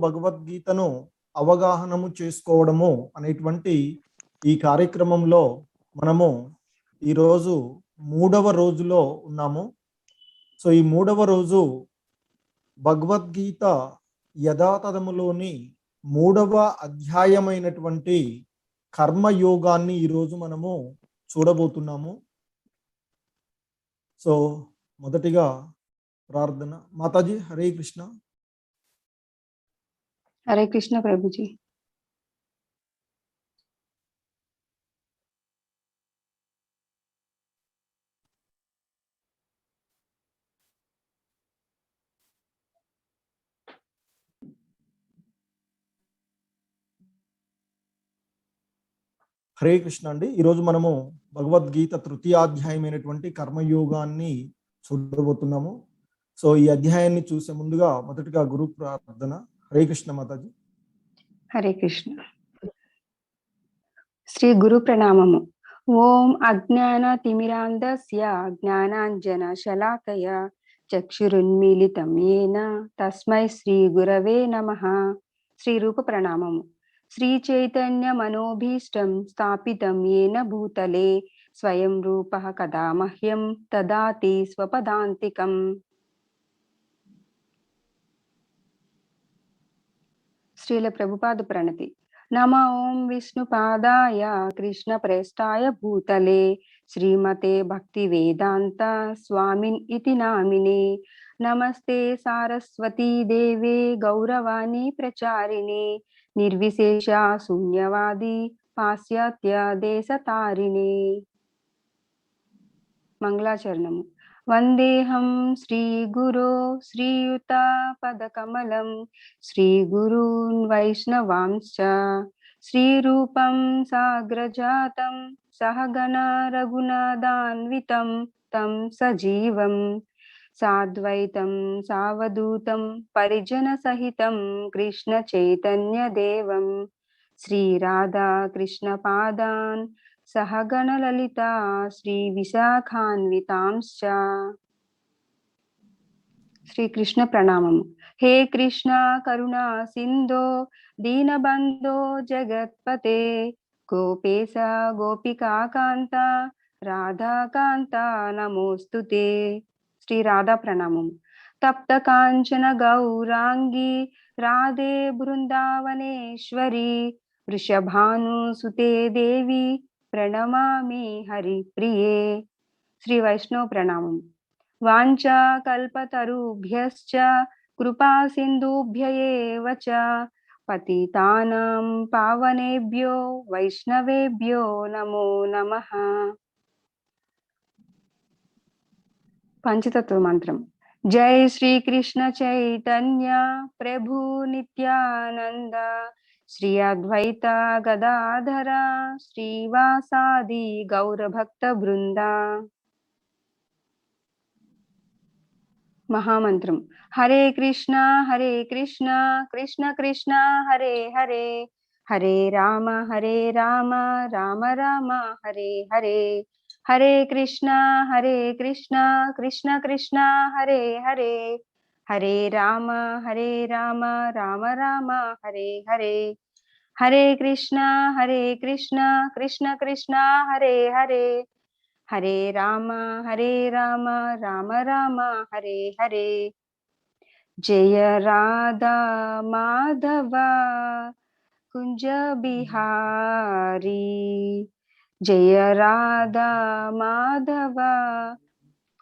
భగవద్గీతను అవగాహనము చేసుకోవడము అనేటువంటి ఈ కార్యక్రమంలో మనము ఈరోజు 3వ రోజులో ఉన్నాము. సో ఈ 3వ రోజు భగవద్గీత యథాతథములోని 3వ అధ్యాయమైనటువంటి కర్మయోగాన్ని ఈరోజు మనము చూడబోతున్నాము. సో మొదటిగా ప్రార్థన. మాతాజీ హరే కృష్ణ. हरे कृष्ण प्रभु जी। హరే కృష్ణ అండి. ఈరోజు మనము భగవద్గీత తృతీయాధ్యాయమైనటువంటి కర్మయోగాన్ని చూడబోతున్నాము. సో ఈ అధ్యాయాన్ని చూసే ముందుగా మొదటిగా గురు ప్రార్థన. హరే కృష్ణ మాతాజీ. हरे कृष्ण। श्री गुरु प्रणामము. ओम अज्ञान तिमिरांधस्य ज्ञानांजन शलाकया चक्षुरुन्मीलितं येन तस्मै श्री गुरवे नमः। श्री रूप प्रणामము. श्री चैतन्य मनोभीष्टं स्थापितं येन भूतले स्वयं रूपः कदा मह्यं ददाति स्वपदान्तिकम्। श्रील प्रभुपाद प्रणति। नमो ओं विष्णुपादाय कृष्ण प्रेष्ठाय भूतले श्रीमते भक्ति वेदांत स्वामिन् इति नामिने। नमस्ते सारस्वती देवे गौरवाणी प्रचारिणे निर्विशेषा शून्यवादी पाश्चात्य देशतारिणे। मंगलाचरणम्। वंदेहं श्रीगुरो श्रीयुता पदकमलं श्रीगुरून् वैष्णवांश्च श्रीरूपं साग्रजातं सहगण रघुनाथान्वितं तं सजीवं साद्वैतं सावधूतं परिजनसहितं कृष्णचैतन्यदेवं श्रीराधा कृष्णपादान् सहगण ललिता श्री विशाखान्वितांश्च। श्री कृष्ण प्रणामम्। हे कृष्ण करुणा सिंधो दीनबंधो जगत्पते गोपेश गोपिका कांता राधा कांता नमोस्तुते। श्री राधा प्रणामम्। तप्त कांचन गौरांगी राधे बृंदावनेश्वरी वृषभानुसुते देवी प्रणमामि हरिप्रिये। श्री वैष्णव प्रणामम्। वाञ्छा कल्पतरुभ्यश्च कृपा सिन्धुभ्य एव च पतितानां पावनेभ्यो वैष्णवेभ्यो नमो नमः। पंचतत्व मंत्रम। जय श्री कृष्ण चैतन्य प्रभु नित्यानंद श्री अद्वैत गदाधर श्रीवासादि गौर भक्त वृंदा। महामंत्रम। हरे कृष्ण कृष्ण कृष्ण हरे हरे हरे राम राम राम हरे हरे हरे कृष्ण कृष्ण कृष्ण हरे हरे हरे राम राम राम हरे हरे हरे कृष्ण कृष्ण कृष्ण हरे हरे हरे राम राम राम हरे हरे। जय राधा माधव कुंज बिहारी जय राधा माधव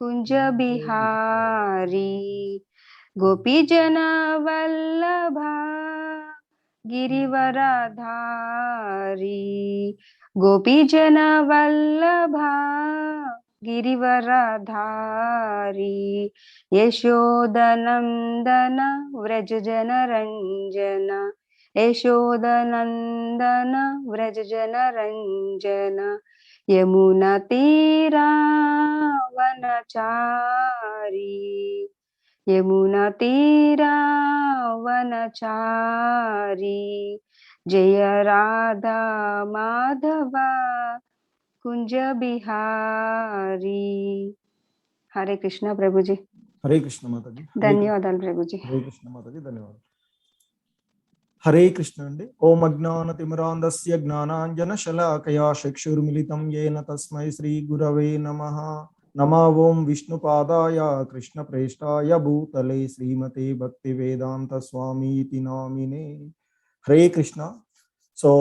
कुंज बिहारी गोपी जन वल्लभा गिरिवरधारी गोपी जन वल्लभा गिरिवरधारी यशोदनंदन व्रज जन रंजन यशोदनंदन व्रज जन रंजन यमुना तीरा वनचारी यमुना तीरा वनचारी जय राधा माधव कुंज बिहारी। हरे कृष्ण प्रभु जी। हरे कृष्ण माता जी। ధన్యవాదాలు ప్రభు जी। हरे कृष्ण माता जी, धन्यवाद। హరే కృష్ణ అండి. ఓం అజ్ఞానతిమిరాంధస్య జ్ఞానాంజనశలాకయా చక్షుర్మిలితం యేన తస్మై శ్రీ గురవే నమః. నమో ఓం విష్ణుపాదాయ కృష్ణప్రేష్టాయ భూతలే శ్రీమతే భక్తివేదాంత స్వామీతి నామినే. హరే కృష్ణ. సో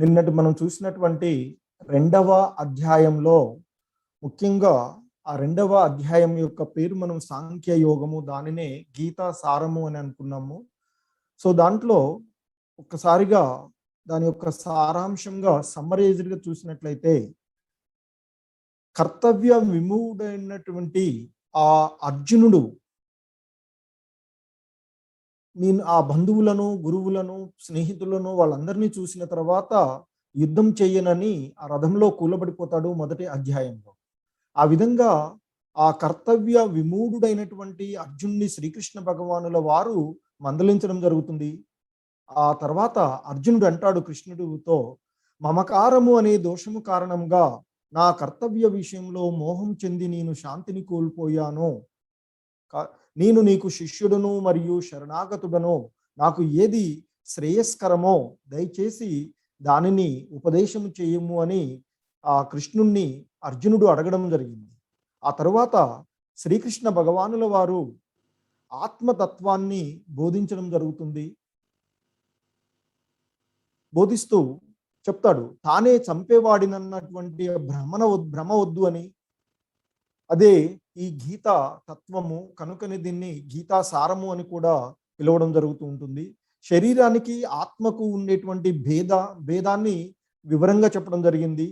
నిన్నటి మనం చూసినటువంటి రెండవ అధ్యాయంలో ముఖ్యంగా ఆ రెండవ అధ్యాయం యొక్క పేరు మనం సాంఖ్య యోగము, దానినే గీతా సారము అని అనుకున్నాము. సో దాంట్లో ఒక్కసారిగా దాని యొక్క సారాంశంగా సమ్మరైజ్డ్గా చూసినట్లయితే, కర్తవ్య విమూఢైనటువంటి ఆ అర్జునుడు నేను ఆ బంధువులను, గురువులను, స్నేహితులను వాళ్ళందరినీ చూసిన తర్వాత యుద్ధం చేయనని ఆ రథంలో కూలబడిపోతాడు మొదటి అధ్యాయంలో. ఆ విధంగా ఆ కర్తవ్య విమూఢుడైనటువంటి అర్జునుని శ్రీకృష్ణ భగవానుల వారు మందలించడం జరుగుతుంది. ఆ తర్వాత అర్జునుడు అంటాడు కృష్ణుడితో, మమకారము అనే దోషము కారణంగా నా కర్తవ్య విషయంలో మోహం చెంది నేను శాంతిని కోల్పోయాను. నేను నీకు శిష్యుడును మరియు శరణాగతుడను. నాకు ఏది శ్రేయస్కరమో దయచేసి దానిని ఉపదేశము చేయము అని ఆ కృష్ణుణ్ణి అర్జునుడు అడగడం జరిగింది. ఆ తరువాత శ్రీకృష్ణ భగవానుల వారు ఆత్మతత్వాన్ని బోధించడం జరుగుతుంది. బోధిస్తూ చెప్తాడు, తానే చంపేవాడినన్నటువంటి భ్రమ వద్దు అని. అదే ఈ గీతా తత్వము కనుకని దీన్ని గీతా సారము అని కూడా పిలవడం జరుగుతూ ఉంటుంది. శరీరానికి ఆత్మకు ఉండేటువంటి భేదాన్ని వివరంగా చెప్పడం జరిగింది.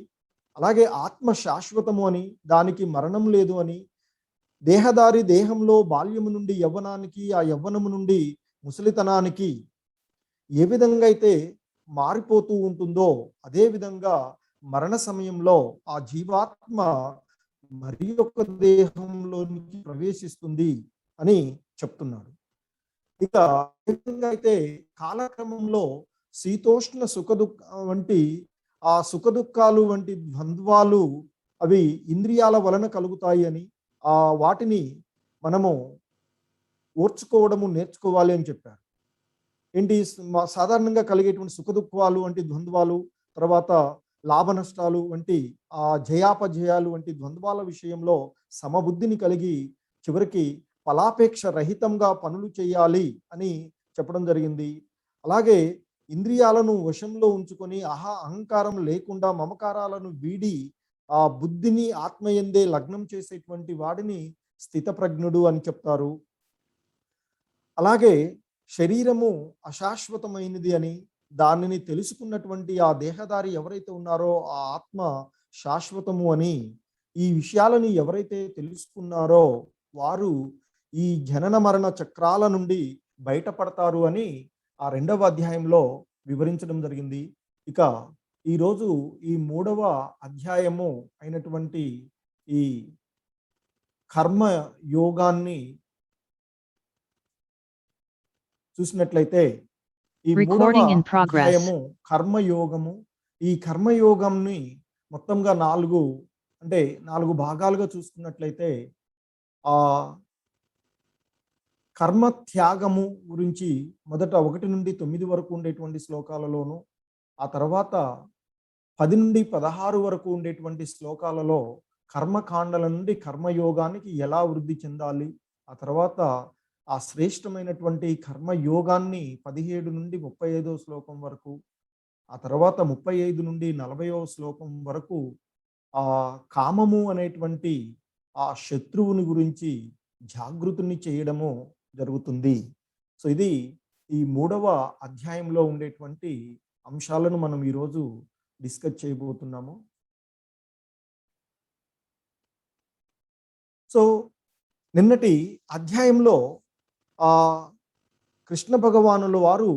అలాగే ఆత్మ శాశ్వతము అని, దానికి మరణం లేదు అని, దేహదారి దేహంలో బాల్యము నుండి యవ్వనానికి, ఆ యవ్వనము నుండి ముసలితనానికి ఏ విధంగా అయితే మారిపోతూ ఉంటుందో అదే విధంగా మరణ సమయంలో ఆ జీవాత్మ మరి ఒక దేహంలోనికి ప్రవేశిస్తుంది అని చెప్తున్నాడు. ఇక ఏ విధంగా అయితే కాలక్రమంలో శీతోష్ణ సుఖదుఖ వంటి ఆ సుఖదుఖాలు వంటి ద్వంద్వాలు అవి ఇంద్రియాల వలన కలుగుతాయి అని, ఆ వాటిని మనము ఓర్చుకోవడము నేర్చుకోవాలి అని చెప్పారు. ఏంటి సాధారణంగా కలిగేటువంటి సుఖదుఖాలు వంటి ద్వంద్వాలు, తర్వాత లాభ నష్టాలు వంటి ఆ జయాపజయాలు వంటి ద్వంద్వాల విషయంలో సమబుద్ధిని కలిగి చివరికి ఫలాపేక్ష రహితంగా పనులు చేయాలి అని చెప్పడం జరిగింది. అలాగే ఇంద్రియాలను వశంలో ఉంచుకొని అహంకారం లేకుండా మమకారాలను వీడి ఆ బుద్ధిని ఆత్మయందే లగ్నం చేసేటువంటి వాడిని స్థితప్రజ్ఞుడు అని చెప్తారు. అలాగే శరీరము అశాశ్వతమైనది అని, దానిని తెలుసుకున్నటువంటి ఆ దేహదారి ఎవరైతే ఉన్నారో ఆ ఆత్మ శాశ్వతము అని, ఈ విషయాలని ఎవరైతే తెలుసుకున్నారో వారు ఈ జనన మరణ చక్రాల నుండి బయటపడతారు అని ఆ రెండవ అధ్యాయంలో వివరించడం జరిగింది. ఇక ఈరోజు ఈ మూడవ అధ్యాయము అయినటువంటి ఈ కర్మ యోగాన్ని చూసినట్లయితే, ఈ మూడవ అధ్యాయము కర్మయోగము. ఈ కర్మయోగంని మొత్తంగా నాలుగు భాగాలుగా చూసుకున్నట్లయితే, ఆ కర్మ త్యాగము గురించి మొదట 1 నుండి 9 వరకు ఉండేటువంటి శ్లోకాలలోను, ఆ తర్వాత 10 నుండి 16 వరకు ఉండేటువంటి శ్లోకాలలో కర్మకాండల నుండి కర్మయోగానికి ఎలా వృద్ధి చెందాలి, ఆ తర్వాత ఆ శ్రేష్టమైనటువంటి కర్మయోగాన్ని 17 నుండి 35వ శ్లోకం వరకు, ఆ తర్వాత 35 నుండి 40వ శ్లోకం వరకు ఆ కామము అనేటువంటి ఆ శత్రువుని గురించి జాగృతిని చేయడము జరుగుతుంది. సో ఇది ఈ మూడవ అధ్యాయంలో ఉండేటువంటి అంశాలను మనం ఈరోజు డిస్కస్ చేయబోతున్నాము. సో నిన్నటి అధ్యాయంలో ఆ కృష్ణ భగవానుల వారు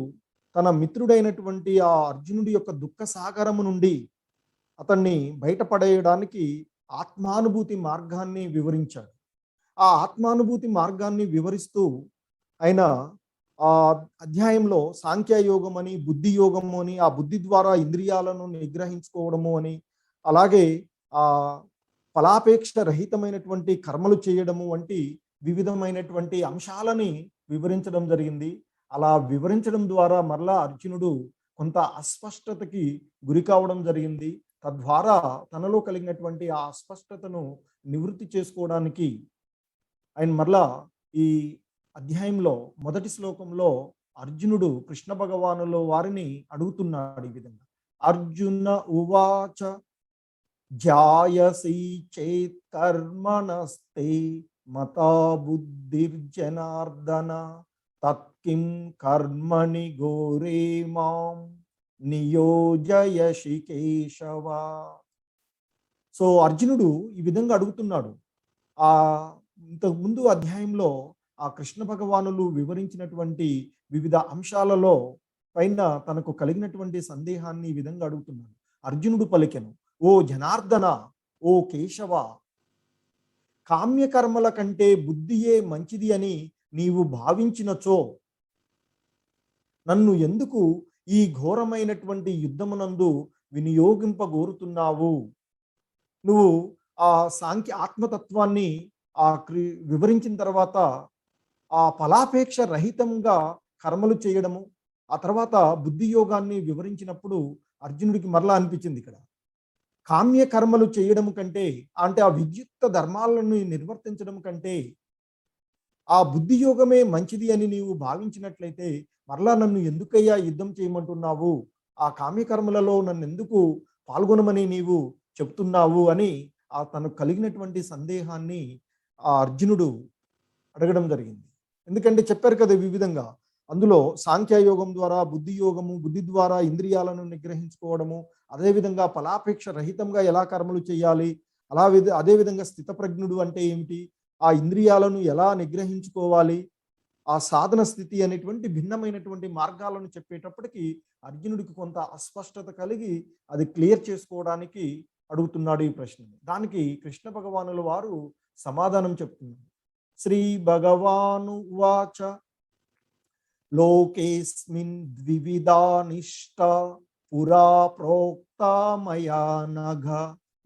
తన మిత్రుడైనటువంటి ఆ అర్జునుడి యొక్క దుఃఖ సాగరము నుండి అతన్ని బయటపడేయడానికి ఆత్మానుభూతి మార్గాన్ని వివరించాడు. ఆ ఆత్మానుభూతి మార్గాన్ని వివరిస్తూ ఆయన ఆ అధ్యాయంలో సాంఖ్యయోగం అని, బుద్ధి యోగము అని, ఆ బుద్ధి ద్వారా ఇంద్రియాలను నిగ్రహించుకోవడము అని, అలాగే ఆ ఫలాపేక్ష రహితమైనటువంటి కర్మలు చేయడము వంటి వివిధమైనటువంటి అంశాలని వివరించడం జరిగింది. అలా వివరించడం ద్వారా మరలా అర్జునుడు కొంత అస్పష్టతకి గురి కావడం జరిగింది. తద్వారా తనలో కలిగినటువంటి ఆ అస్పష్టతను నివృత్తి చేసుకోవడానికి ఆయన మరలా ఈ అధ్యాయంలో మొదటి శ్లోకంలో అర్జునుడు కృష్ణ భగవానుల వారిని అడుగుతున్నాడు ఈ విధంగా. అర్జున ఉవాచ జాయసి చేత్ కర్మణస్తే మతా బుద్ధిర్జనార్దన తత్కిం కర్మణి ఘోరే మాం నియోజయసి కేశవ. సో అర్జునుడు ఈ విధంగా అడుగుతున్నాడు. ఆ ఇంతకుముందు అధ్యాయంలో ఆ కృష్ణ భగవానులు వివరించినటువంటి వివిధ అంశాలలో పైన తనకు కలిగినటువంటి సందేహాన్ని ఈ విధంగా అడుగుతున్నాడు. అర్జునుడు పలికెను, ఓ జనార్దన, ఓ కేశవ, కామ్యకర్మల కంటే బుద్ధియే మంచిది అని నీవు భావించినచో నన్ను ఎందుకు ఈ ఘోరమైనటువంటి యుద్ధమునందు వినియోగింపగోరుతున్నావు? నువ్వు ఆ ఆత్మతత్వాన్ని వివరించిన తర్వాత ఆ ఫలాపేక్ష రహితంగా కర్మలు చేయడము, ఆ తర్వాత బుద్ధి యోగాన్ని వివరించినప్పుడు అర్జునుడికి మరలా అనిపించింది ఇక్కడ కామ్య కర్మలు చేయడం కంటే, అంటే ఆ విద్యుక్త ధర్మాలను నిర్వర్తించడం కంటే ఆ బుద్ధి యోగమే మంచిది అని నీవు భావించినట్లయితే మరలా నన్ను ఎందుకయ్యా యుద్ధం చేయమంటున్నావు? ఆ కామ్యకర్మలలో నన్ను ఎందుకు పాల్గొనమని నీవు చెప్తున్నావు అని తనకు కలిగినటువంటి సందేహాన్ని ఆ అర్జునుడు అడగడం జరిగింది. ఎందుకంటే చెప్పారు కదా వివిధంగా, అందులో సాంఖ్యయోగం ద్వారా బుద్ధి యోగము, బుద్ధి ద్వారా ఇంద్రియాలను నిగ్రహించుకోవడము, అదేవిధంగా ఫలాపేక్ష రహితంగా ఎలా కర్మలు చేయాలి, అదేవిధంగా స్థితప్రజ్ఞుడు అంటే ఏమిటి, ఆ ఇంద్రియాలను ఎలా నిగ్రహించుకోవాలి, ఆ సాధన స్థితి అనేటువంటి భిన్నమైనటువంటి మార్గాలను చెప్పేటప్పటికి అర్జునుడికి కొంత అస్పష్టత కలిగి అది క్లియర్ చేసుకోవడానికి అడుగుతున్నాడు ఈ ప్రశ్నని. దానికి కృష్ణ భగవానుల వారు సమాధానం చెప్తున్నారు. శ్రీ భగవాను వాచ లోకేస్మిన్ ద్వివిధా నిష్ట పురా ప్రోక్త మయా నఘ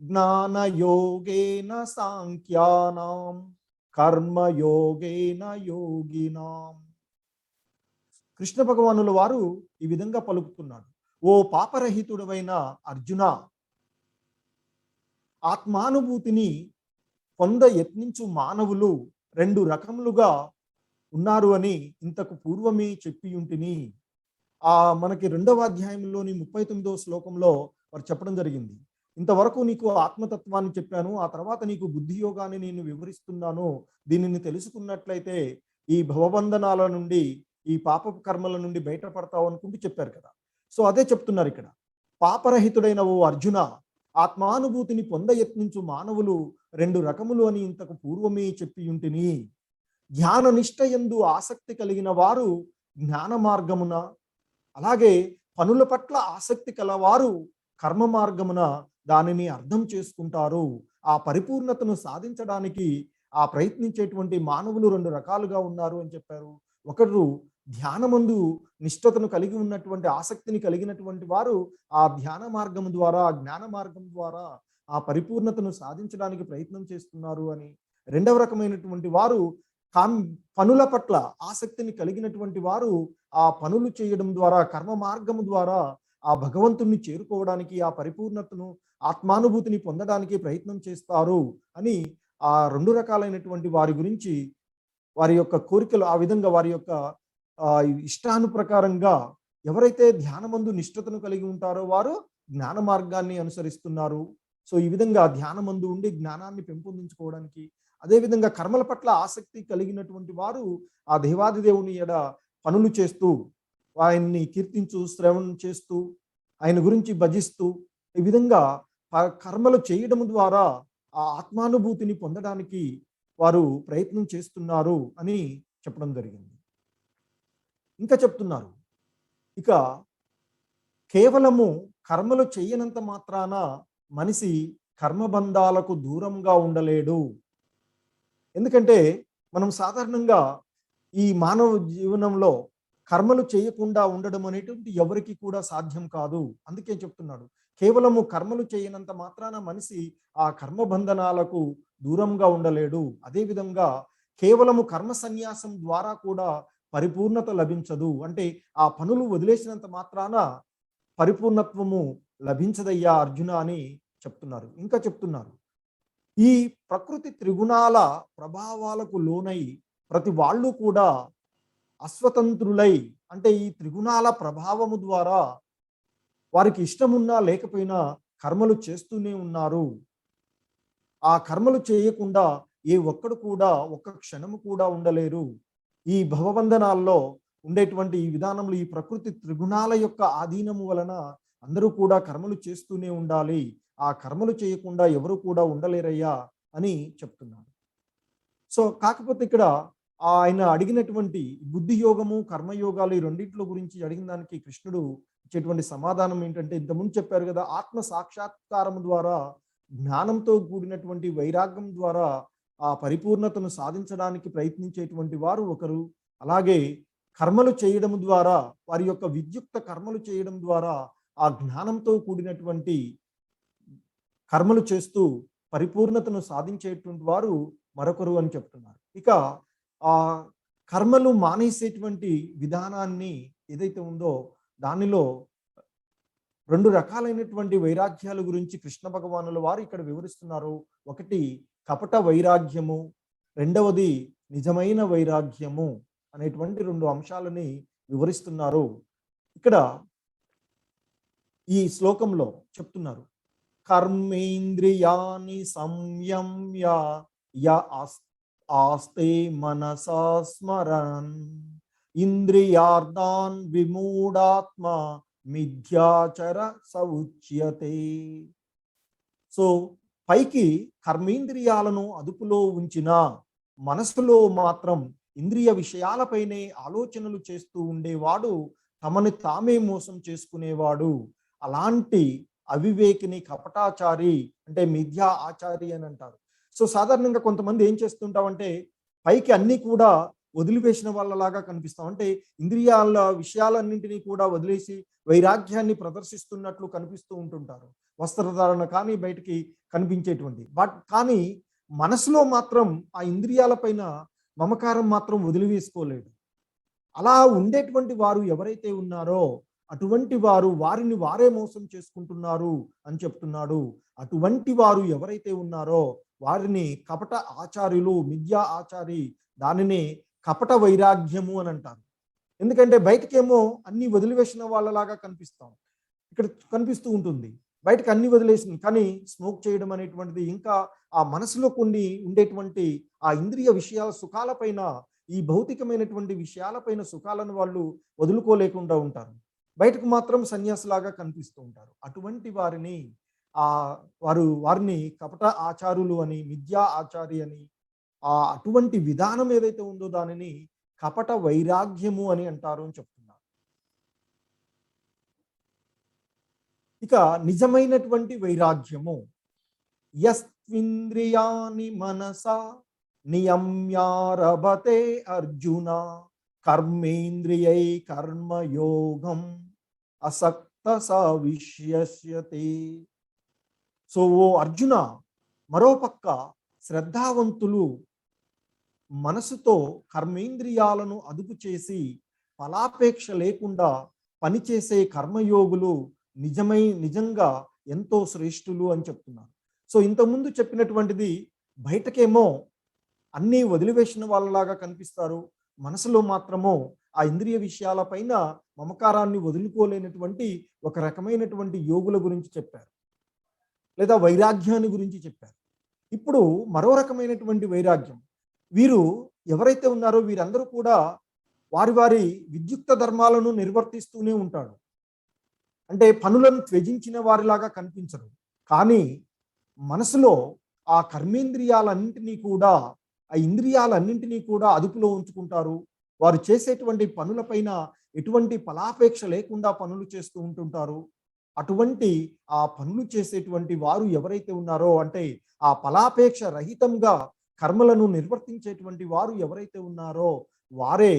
జ్ఞానయోగేన సాంఖ్యానాం కర్మయోగేన యోగినాం. కృష్ణ భగవానుల వారు ఈ విధంగా పలుకుతున్నాడు. ఓ పాపరహితుడవైన అర్జున, ఆత్మానుభూతిని పొంద యత్నించు మానవులు రెండు రకములుగా ఉన్నారు అని ఇంతకు పూర్వమే చెప్పియుంటిని. మనకి 2వ అధ్యాయంలోని 39వ శ్లోకంలో వారు చెప్పడం జరిగింది. ఇంతవరకు నీకు ఆత్మతత్వాన్ని చెప్పాను, ఆ తర్వాత నీకు బుద్ధి యోగాన్ని నేను వివరిస్తున్నాను. దీనిని తెలుసుకున్నట్లయితే ఈ భవబంధనాల నుండి, ఈ పాప కర్మల నుండి బయటపడతావు అనుకుంటూ చెప్పారు కదా. సో అదే చెప్తున్నారు ఇక్కడ. పాపరహితుడైన ఓ అర్జున, ఆత్మానుభూతిని పొంద యత్నించు మానవులు రెండు రకములు అని ఇంతకు పూర్వమే చెప్పియుంటిని. జ్ఞాన నిష్ఠయందు ఆసక్తి కలిగిన వారు జ్ఞాన మార్గమున, అలాగే పనుల పట్ల ఆసక్తి కలవారు కర్మ మార్గమున దానిని అర్థం చేసుకుంటారు. ఆ పరిపూర్ణతను సాధించడానికి ప్రయత్నించేటువంటి మానవులు రెండు రకాలుగా ఉన్నారు అని చెప్పారు. ఒకరు ధ్యానమందు నిష్ఠతను కలిగి ఉన్నటువంటి ఆసక్తిని కలిగినటువంటి వారు ఆ ధ్యాన మార్గం ద్వారా, జ్ఞాన మార్గం ద్వారా ఆ పరిపూర్ణతను సాధించడానికి ప్రయత్నం చేస్తున్నారు అని. రెండవ రకమైనటువంటి వారు పనుల పట్ల ఆసక్తిని కలిగినటువంటి వారు ఆ పనులు చేయడం ద్వారా, కర్మ మార్గము ద్వారా ఆ భగవంతుణ్ణి చేరుకోవడానికి, ఆ పరిపూర్ణతను, ఆత్మానుభూతిని పొందడానికి ప్రయత్నం చేస్తారు అని ఆ రెండు రకాలైనటువంటి వారి గురించి, వారి యొక్క కోరికలు, ఆ విధంగా వారి యొక్క ఇష్టానుప్రకారంగా ఎవరైతే ధ్యానమందు నిష్ఠతను కలిగి ఉంటారో వారు జ్ఞాన మార్గాన్ని అనుసరిస్తున్నారు. సో ఈ విధంగా ధ్యానమందు ఉండి జ్ఞానాన్ని పెంపొందించుకోవడానికి, అదేవిధంగా కర్మల పట్ల ఆసక్తి కలిగినటువంటి వారు ఆ దేవాది దేవుని ఎడ పనులు చేస్తూ, ఆయన్ని కీర్తించు, శ్రవణం చేస్తూ, ఆయన గురించి భజిస్తూ, ఈ విధంగా కర్మలు చేయడం ద్వారా ఆ ఆత్మానుభూతిని పొందడానికి వారు ప్రయత్నం చేస్తున్నారు అని చెప్పడం జరిగింది. ఇంకా చెప్తున్నారు, ఇక కేవలము కర్మలు చేయనంత మాత్రాన మనిషి కర్మబంధాలకు దూరంగా ఉండలేడు. ఎందుకంటే మనం సాధారణంగా ఈ మానవ జీవనంలో కర్మలు చేయకుండా ఉండడం అనేటువంటి ఎవరికి కూడా సాధ్యం కాదు. అందుకే చెప్తున్నాడు, కేవలము కర్మలు చేయనంత మాత్రాన మనిషి ఆ కర్మబంధనాలకు దూరంగా ఉండలేడు. అదేవిధంగా కేవలము కర్మ సన్యాసం ద్వారా కూడా పరిపూర్ణత లభించదు. అంటే ఆ పనులు వదిలేసినంత మాత్రాన పరిపూర్ణత్వము లభించదయ్యా అర్జున అని చెప్తున్నారు. ఇంకా చెప్తున్నారు, ఈ ప్రకృతి త్రిగుణాల ప్రభావాలకు లోనై ప్రతి వాళ్ళు కూడా అస్వతంత్రులై, అంటే ఈ త్రిగుణాల ప్రభావము ద్వారా వారికి ఇష్టమున్నా లేకపోయినా కర్మలు చేస్తూనే ఉన్నారు. ఆ కర్మలు చేయకుండా ఏ ఒక్కడు కూడా ఒక్క క్షణము కూడా ఉండలేరు. ఈ భవబంధనాల్లో ఉండేటువంటి ఈ విధానంలో ఈ ప్రకృతి త్రిగుణాల యొక్క ఆధీనము వలన అందరూ కూడా కర్మలు చేస్తూనే ఉండాలి. ఆ కర్మలు చేయకుండా ఎవరు కూడా ఉండలేరయ్యా అని చెప్తున్నారు. సో కాకపోతే ఇక్కడ ఆయన అడిగినటువంటి బుద్ధి యోగము, కర్మయోగాలు ఈ రెండింటిలో గురించి అడిగిన దానికి కృష్ణుడు ఇచ్చేటువంటి సమాధానం ఏంటంటే, ఇంతకుముందు చెప్పారు కదా, ఆత్మ సాక్షాత్కారం ద్వారా, జ్ఞానంతో కూడినటువంటి వైరాగ్యం ద్వారా ఆ పరిపూర్ణతను సాధించడానికి ప్రయత్నించేటువంటి వారు ఒకరు. అలాగే కర్మలు చేయడం ద్వారా, వారి యొక్క విద్యుక్త కర్మలు చేయడం ద్వారా ఆ జ్ఞానంతో కూడినటువంటి కర్మలు చేస్తూ పరిపూర్ణతను సాధించేటువంటి వారు మరొకరు అని చెప్తున్నారు. ఇక ఆ కర్మలు మానేసేటువంటి విధానాన్ని ఏదైతే ఉందో దానిలో రెండు రకాలైనటువంటి వైరాగ్యాల గురించి కృష్ణ భగవానుల వారు ఇక్కడ వివరిస్తున్నారు. ఒకటి కపట వైరాగ్యము, రెండవది నిజమైన వైరాగ్యము అనేటువంటి రెండు అంశాలని వివరిస్తున్నారు. ఇక్కడ ఈ శ్లోకంలో చెప్తున్నారు, కర్మేంద్రియాని సంయమ్య ఆస్తే మనసా స్మరన్ ఇంద్రియార్థాన్ విమూఢాత్మ మిథ్యాచర సౌచ్యతే. సో పైకి కర్మేంద్రియాలను అదుపులో ఉంచిన మనసులో మాత్రం ఇంద్రియ విషయాలపైనే ఆలోచనలు చేస్తూ ఉండేవాడు తమని తామే మోసం చేసుకునేవాడు. అలాంటి అవివేకిని కపటాచారి, అంటే మిథ్యా ఆచారి అని అంటారు. సో సాధారణంగా కొంతమంది ఏం చేస్తుంటామంటే, పైకి అన్ని కూడా వదిలివేసిన వాళ్ళలాగా కనిపిస్తాం. అంటే ఇంద్రియాల విషయాలన్నింటినీ కూడా వదిలేసి వైరాగ్యాన్ని ప్రదర్శిస్తున్నట్లు కనిపిస్తూ ఉంటుంటారు. వస్త్రధారణ కానీ బయటికి కనిపించేటువంటి కానీ మనసులో మాత్రం ఆ ఇంద్రియాల పైన మమకారం మాత్రం వదిలివేసుకోలేడు. అలా ఉండేటువంటి వారు ఎవరైతే ఉన్నారో అటువంటి వారు వారిని వారే మోసం చేసుకుంటున్నారు అని చెప్తున్నాడు. అటువంటి వారు ఎవరైతే ఉన్నారో వారిని కపట ఆచార్యులు, మిథ్యా ఆచారి, దానిని కపట వైరాగ్యము అని అంటారు. ఎందుకంటే బయటకేమో అన్ని వదిలివేసిన వాళ్ళలాగా కనిపిస్తాం, ఇక్కడ కనిపిస్తూ ఉంటుంది బయటకు అన్ని వదిలేసింది, కానీ స్మోక్ చేయడం అనేటువంటిది, ఇంకా ఆ మనసులో కొన్ని ఉండేటువంటి ఆ ఇంద్రియ విషయాల సుఖాలపైన, ఈ భౌతికమైనటువంటి విషయాలపైన సుఖాలను వాళ్ళు వదులుకోలేకుండా ఉంటారు. బయటకు మాత్రం సన్యాసిలాగా కనిపిస్తూ ఉంటారు. అటువంటి వారిని వారిని కపట ఆచారులు అని, మిథ్యా ఆచారి అని, అటువంటి విధానం ఏదైతే ఉందో దానిని కపట వైరాగ్యము అని అంటారు అని చెప్తున్నారు. ఇక నిజమైనటువంటి వైరాగ్యము, యస్త్వింద్రియాని మనసా నియమ్యారభతే అర్జున కర్మేంద్రియై కర్మయోగం అసక్త సవిష్యస్యతే. సో ఓ అర్జున, మరోపక్క శ్రద్ధావంతులు మనసుతో కర్మేంద్రియాలను అదుపు చేసి ఫలాపేక్ష లేకుండా పనిచేసే కర్మయోగులు నిజంగా ఎంతో శ్రేష్ఠులు అని చెప్తున్నారు. సో ఇంతకుముందు చెప్పినటువంటిది బయటకేమో అన్నీ వదిలివేసిన వాళ్ళలాగా కనిపిస్తారు, మనసులో మాత్రమో ఆ ఇంద్రియ విషయాలపైన మమకారాన్ని వదులుకోలేనటువంటి ఒక రకమైనటువంటి యోగుల గురించి చెప్పారు, లేదా వైరాగ్యాన్ని గురించి చెప్పారు. ఇప్పుడు మరో రకమైనటువంటి వైరాగ్యం, వీరు ఎవరైతే ఉన్నారో వీరందరూ కూడా వారి విద్యుక్త ధర్మాలను నిర్వర్తిస్తూనే ఉంటాడు. అంటే పనులను త్యజించిన వారిలాగా కనిపించరు, కానీ మనసులో ఆ కర్మేంద్రియాలన్నింటినీ కూడా, ఆ ఇంద్రియాలన్నింటినీ కూడా అదుపులో ఉంచుకుంటారు. వారు చేసేటువంటి పనులపైన ఎటువంటి ఫలాపేక్ష లేకుండా పనులు చేస్తూ ఉంటుంటారు. అటువంటి ఆ పనులు చేసేటువంటి వారు ఎవరైతే ఉన్నారో, అంటే ఆ ఫలాపేక్ష రహితంగా కర్మలను నిర్వర్తించేటువంటి వారు ఎవరైతే ఉన్నారో వారే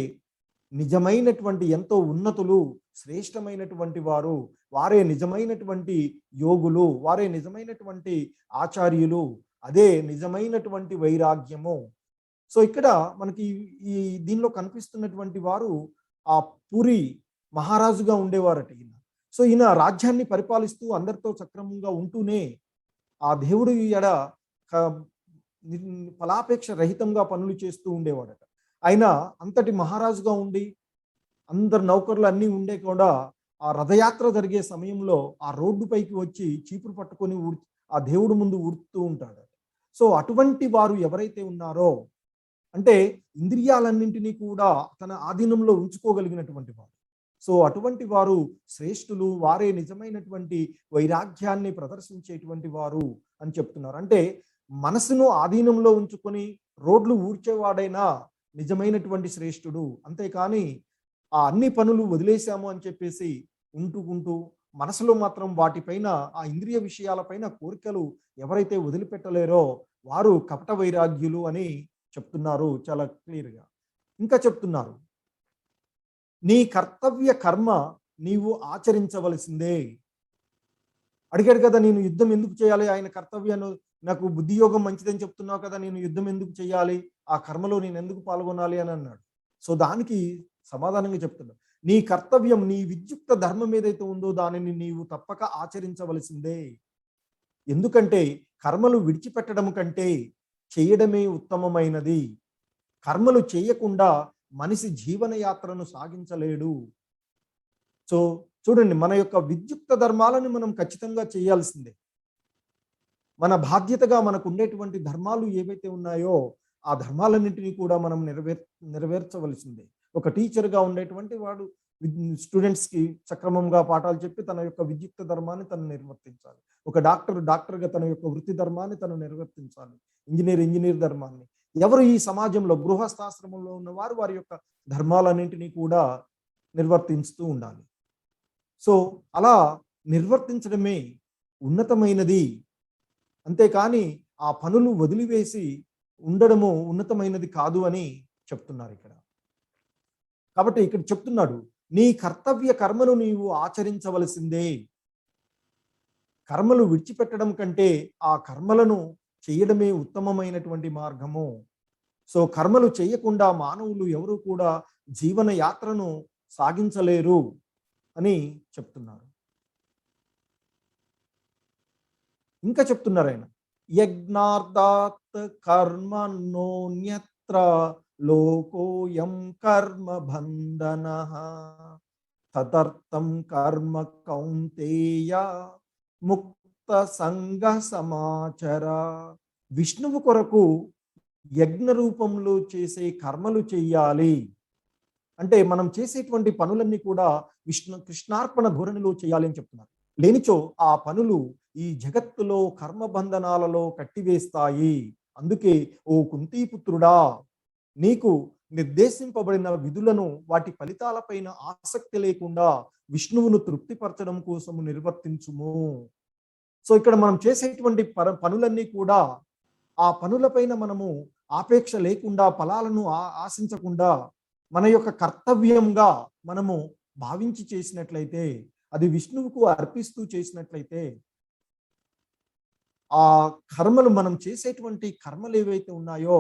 నిజమైనటువంటి ఎంతో ఉన్నతులు, శ్రేష్టమైనటువంటి వారు, వారే నిజమైనటువంటి యోగులు, వారే నిజమైనటువంటి ఆచార్యులు. అదే నిజమైనటువంటి వైరాగ్యము. సో ఇక్కడ మనకి ఈ దీనిలో కనిపిస్తున్నటువంటి వారు ఆ పూరి మహారాజుగా ఉండేవారట ఈయన. సో ఈయన రాజ్యాన్ని పరిపాలిస్తూ అందరితో సక్రమంగా ఉంటూనే ఆ దేవుడు ఎడ ఫలాపేక్ష రహితంగా పనులు చేస్తూ ఉండేవాడట. ఆయన అంతటి మహారాజుగా ఉండి అందరు నౌకర్లు అన్నీ ఉండే కూడా ఆ రథయాత్ర జరిగే సమయంలో ఆ రోడ్డు పైకి వచ్చి చీపురు పట్టుకొని ఆ దేవుడు ముందు ఊడుతూ ఉంటాడు. సో అటువంటి వారు ఎవరైతే ఉన్నారో, అంటే ఇంద్రియాలన్నింటినీ కూడా తన ఆధీనంలో ఉంచుకోగలిగినటువంటి వారు, సో అటువంటి వారు శ్రేష్ఠులు, వారే నిజమైనటువంటి వైరాగ్యాన్ని ప్రదర్శించేటువంటి వారు అని చెప్తున్నారు. అంటే మనసును ఆధీనంలో ఉంచుకొని రోడ్లు ఊడ్చేవాడైనా నిజమైనటువంటి శ్రేష్ఠుడు. అంతేకాని ఆ అన్ని పనులు వదిలేశాము అని చెప్పేసి ఉంటూ మనసులో మాత్రం వాటిపైన, ఆ ఇంద్రియ విషయాలపైన కోరికలు ఎవరైతే వదిలిపెట్టలేరో వారు కపట వైరాగ్యులు అని చెప్తున్నారు చాలా క్లియర్గా. ఇంకా చెప్తున్నారు, నీ కర్తవ్య కర్మ నీవు ఆచరించవలసిందే. అడిగాడు కదా, నేను యుద్ధం ఎందుకు చేయాలి, ఆయన కర్తవ్యాన్ని, నాకు బుద్ధియోగం మంచిదని చెప్తున్నావు కదా, నేను యుద్ధం ఎందుకు చేయాలి, ఆ కర్మలో నేను ఎందుకు పాల్గొనాలి అని అన్నాడు. సో దానికి సమాధానంగా చెప్తున్నాడు, నీ కర్తవ్యం, నీ విద్యుక్త ధర్మం ఏదైతే ఉందో దానిని నీవు తప్పక ఆచరించవలసిందే. ఎందుకంటే కర్మలు విడిచిపెట్టడం కంటే చేయడమే ఉత్తమమైనది. కర్మలు చేయకుండా మనిషి జీవనయాత్రను సాగించలేడు. సో చూడండి, మన యొక్క విద్యుక్త ధర్మాలను మనం ఖచ్చితంగా చేయాల్సిందే. మన బాధ్యతగా మనకు ఉండేటువంటి ధర్మాలు ఏవైతే ఉన్నాయో ఆ ధర్మాలన్నింటినీ కూడా మనం నెరవేర్చవలసిందే. ఒక టీచర్గా ఉండేటువంటి వాడు స్టూడెంట్స్కి సక్రమంగా పాఠాలు చెప్పి తన యొక్క విద్యుక్త ధర్మాన్ని తను నిర్వర్తించాలి. ఒక డాక్టర్గా తన యొక్క వృత్తి ధర్మాన్ని తను నిర్వర్తించాలి. ఇంజనీర్ ధర్మాన్ని. ఎవరు ఈ సమాజంలో గృహస్థాశ్రమంలో ఉన్నవారు వారి యొక్క ధర్మాలన్నింటినీ కూడా నిర్వర్తిస్తూ ఉండాలి. సో అలా నిర్వర్తించడమే ఉన్నతమైనది. అంతేకాని ఆ పనులు వదిలివేసి ఉండడము ఉన్నతమైనది కాదు అని చెప్తున్నారు ఇక్కడ. కాబట్టి ఇక్కడ చెప్తున్నాడు, నీ కర్తవ్య కర్మను నీవు ఆచరించవలసిందే. కర్మలు విడిచిపెట్టడం కంటే ఆ కర్మలను చేయడమే ఉత్తమమైనటువంటి మార్గము. సో కర్మలు చేయకుండా మానవులు ఎవరు కూడా జీవన యాత్రను సాగించలేరు అని చెప్తున్నారు. ఇంకా చెప్తున్నారు ఆయన, యజ్ఞార్థాత్ కర్మణోన్యత్ర లోకోయం కర్మ బంధనః తదర్థం కర్మ కౌంతేయ ముక్త సంగ సమాచర. విష్ణువు కొరకు యజ్ఞ రూపంలో చేసే కర్మలు చెయ్యాలి. అంటే మనం చేసేటువంటి పనులన్నీ కూడా కృష్ణార్పణ ధోరణిలో చేయాలి అని చెప్తున్నారు. లేనిచో ఆ పనులు ఈ జగత్తులో కర్మబంధనాలలో కట్టివేస్తాయి. అందుకే ఓ కుంతీపుత్రుడా, నీకు నిర్దేశింపబడిన విధులను వాటి ఫలితాలపైన ఆసక్తి లేకుండా విష్ణువును తృప్తిపరచడం కోసము నిర్వర్తించుము. సో ఇక్కడ మనం చేసేటువంటి పనులన్నీ కూడా ఆ పనులపైన మనము ఆపేక్ష లేకుండా, ఫలాలను ఆశించకుండా మన యొక్క కర్తవ్యంగా మనము భావించి చేసినట్లయితే, అది విష్ణువుకు అర్పిస్తూ చేసినట్లయితే, ఆ కర్మలు, మనం చేసేటువంటి కర్మలు ఏవైతే ఉన్నాయో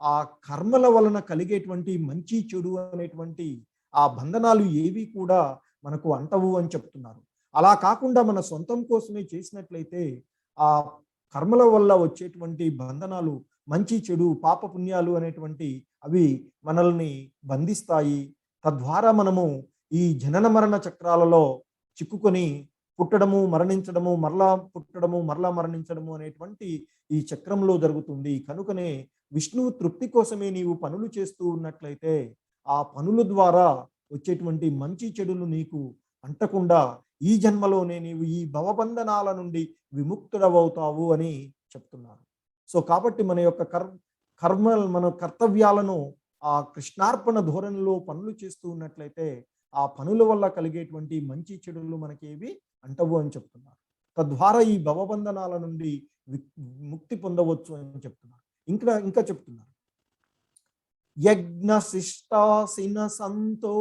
ఆ కర్మల వలన కలిగేటువంటి మంచి చెడు అనేటువంటి ఆ బంధనాలు ఏవి కూడా మనకు అంటవు అని చెప్తున్నారు. అలా కాకుండా మన సొంతం కోసమే చేసినట్లయితే ఆ కర్మల వల్ల వచ్చేటువంటి బంధనాలు, మంచి చెడు పాప పుణ్యాలు అనేటువంటి అవి మనల్ని బంధిస్తాయి. తద్వారా మనము ఈ జనన మరణ చక్రాలలో చిక్కుకొని పుట్టడము, మరణించడము, మరలా పుట్టడము, మరలా మరణించడము అనేటువంటి ఈ చక్రంలో జరుగుతుంది. కనుకనే విష్ణువు తృప్తి కోసమే నీవు పనులు చేస్తూ ఉన్నట్లయితే ఆ పనుల ద్వారా వచ్చేటువంటి మంచి చెడులు నీకు అంటకుండా ఈ జన్మలోనే నీవు ఈ భవబంధనాల నుండి విముక్తుడవవుతావు అని చెప్తున్నారు. సో కాబట్టి మన యొక్క మన కర్తవ్యాలను ఆ కృష్ణార్పణ ధోరణిలో పనులు చేస్తూ ఉన్నట్లయితే ఆ పనుల వల్ల కలిగేటువంటి మంచి చెడులు మనకేవి అంటవు అని చెప్తున్నారు. తద్వారా ఈ భవబంధనాల నుండి ముక్తి పొందవచ్చు అని చెప్తున్నారు. ఇంకా చెప్తున్నారు, యజ్ఞ శిష్టాసిన సంతో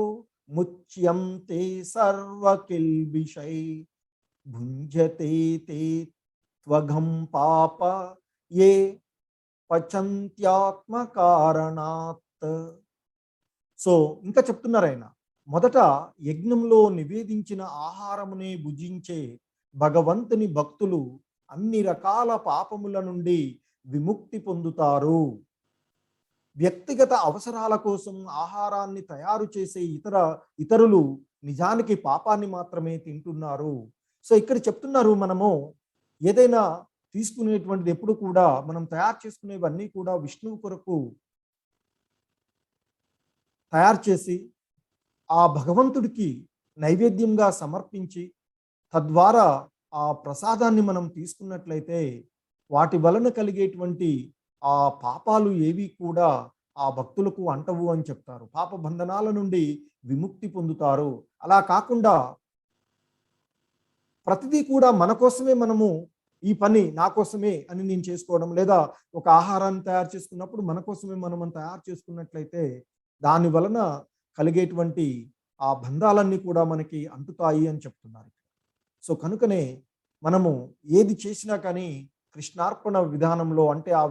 ముచ్యంతే సర్వకిల్బిషై భుంజతే తే త్వఘం పాప ఏ పచంత్యాత్మ కారణాత్. సో ఇంకా చెప్తున్నారు ఆయన, మొదట యజ్ఞంలో నివేదించిన ఆహారమునే భుజించే భగవంతుని భక్తులు అన్ని రకాల పాపముల నుండి విముక్తి పొందుతారు. వ్యక్తిగత అవసరాల కోసం ఆహారాన్ని తయారు చేసే ఇతరులు నిజానికి పాపాన్ని మాత్రమే తింటున్నారు. సో ఇక్కడ చెప్తున్నారు, మనము ఏదైనా తీసుకునేటువంటిది ఎప్పుడు కూడా మనం తయారు చేసుకునేవన్నీ కూడా విష్ణువు కొరకు తయారు చేసి ఆ భగవంతుడికి నైవేద్యంగా సమర్పించి తద్వారా ఆ ప్రసాదాన్ని మనం తీసుకున్నట్లయితే వాటి వలన కలిగేటువంటి ఆ పాపాలు ఏవి కూడా ఆ భక్తులకు అంటవు అని చెప్తారు. పాప బంధనాల నుండి విముక్తి పొందుతారు. అలా కాకుండా ప్రతిదీ కూడా మన కోసమే మనము ఈ పని నా కోసమే అని నేను చేసుకోవడం, లేదా ఒక ఆహారాన్ని తయారు చేసుకున్నప్పుడు మన కోసమే మనం తయారు చేసుకున్నట్లయితే దాని వలన కలిగేటువంటి ఆ బంధాలన్నీ కూడా మనకి అంటుతాయి అని చెప్తున్నారు. సో కనుకనే మనము ఏది చేసినా కానీ కృష్ణార్పణ విధానంలో, అంటే ఆ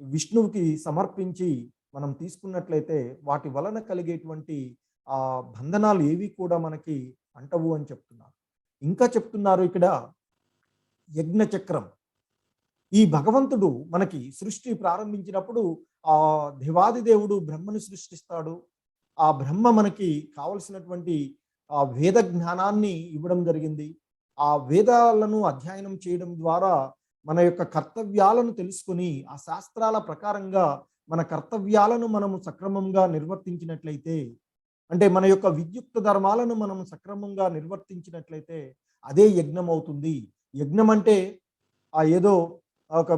విష్ణువుకి సమర్పించి మనం తీసుకున్నట్లయితే వాటి వలన కలిగేటువంటి ఆ బంధనాలు ఏవి కూడా మనకి అంటవు అని చెప్తున్నారు. ఇంకా చెప్తున్నారు ఇక్కడ యజ్ఞ చక్రం. ఈ భగవంతుడు మనకి సృష్టి ప్రారంభించినప్పుడు ఆ దేవాది దేవుడు బ్రహ్మను సృష్టిస్తాడు. ఆ బ్రహ్మ మనకి కావలసినటువంటి ఆ వేద జ్ఞానాన్ని ఇవ్వడం జరిగింది. ఆ వేదాలను అధ్యయనం చేయడం ద్వారా మన యొక్క కర్తవ్యాలను తెలుసుకొని ఆ శాస్త్రాల ప్రకారంగా మన కర్తవ్యాలను మనము సక్రమంగా నిర్వర్తించినట్లయితే, అంటే మన యొక్క విద్యుక్త ధర్మాలను మనం సక్రమంగా నిర్వర్తించినట్లయితే అదే యజ్ఞం అవుతుంది. యజ్ఞం అంటే ఆ ఏదో ఒక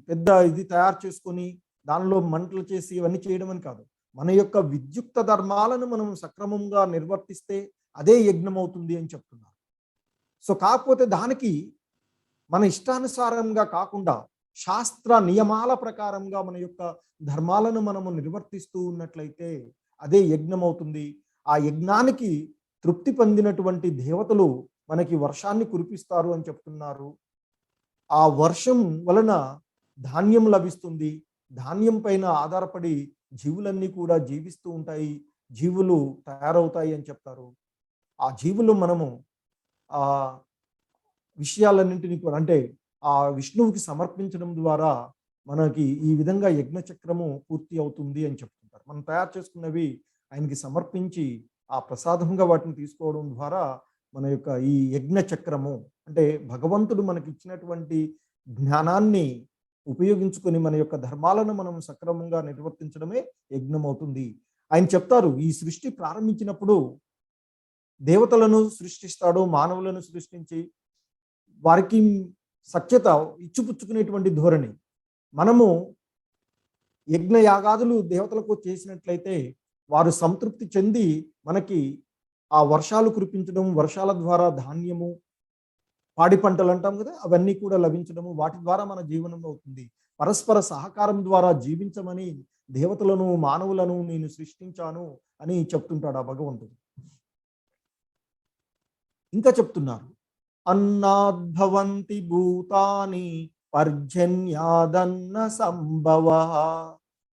పెద్ద ఇది తయారు చేసుకొని దానిలో మంటలు చేసి ఇవన్నీ చేయడం అని కాదు. మన యొక్క విద్యుక్త ధర్మాలను మనం సక్రమంగా నిర్వర్తిస్తే అదే యజ్ఞం అవుతుంది అని చెప్తున్నారు. సో కాకపోతే దానికి మన ఇష్టానుసారంగా కాకుండా శాస్త్ర నియమాల ప్రకారంగా మన యొక్క ధర్మాలను మనము నిర్వర్తిస్తూ ఉన్నట్లయితే అదే యజ్ఞం అవుతుంది. ఆ యజ్ఞానికి తృప్తి పొందినటువంటి దేవతలు మనకి వర్షాన్ని కురిపిస్తారు అని చెప్తున్నారు. ఆ వర్షం వలన ధాన్యం లభిస్తుంది. ధాన్యం పైన ఆధారపడి జీవులన్నీ కూడా జీవిస్తూ ఉంటాయి, జీవులు తయారవుతాయి అని చెప్తారు. ఆ జీవులు మనము ఆ విషయాలన్నింటినీ కూడా, అంటే ఆ విష్ణువుకి సమర్పించడం ద్వారా మనకి ఈ విధంగా యజ్ఞ చక్రము పూర్తి అవుతుంది అని చెప్తుంటారు. మనం తయారు చేసుకున్నవి ఆయనకి సమర్పించి ఆ ప్రసాదంగా వాటిని తీసుకోవడం ద్వారా మన యొక్క ఈ యజ్ఞ చక్రము, అంటే భగవంతుడు మనకి ఇచ్చినటువంటి జ్ఞానాన్ని ఉపయోగించుకొని మన యొక్క ధర్మాలను మనం సక్రమంగా నిర్వర్తించడమే యజ్ఞం అవుతుంది. ఆయన చెప్తారు, ఈ సృష్టి ప్రారంభించినప్పుడు దేవతలను సృష్టిస్తాడు, మానవులను సృష్టించి వారికి సఖ్యత ఇచ్చిపుచ్చుకునేటువంటి ధోరణి. మనము యజ్ఞ యాగాదులు దేవతలకు చేసినట్లయితే వారు సంతృప్తి చెంది మనకి ఆ వర్షాలు కురిపించడం, వర్షాల ద్వారా ధాన్యము, పాడి పంటలు అంటాం కదా, అవన్నీ కూడా లభించడము, వాటి ద్వారా మన జీవనం అవుతుంది. పరస్పర సహకారం ద్వారా జీవించమని దేవతలను మానవులను నేను సృష్టించాను అని చెప్తుంటాడు ఆ భగవంతుడు. ఇంకా చెప్తున్నారు, అన్నాద్భవంతి భూతాని పర్జన్యాదన్న సంభవ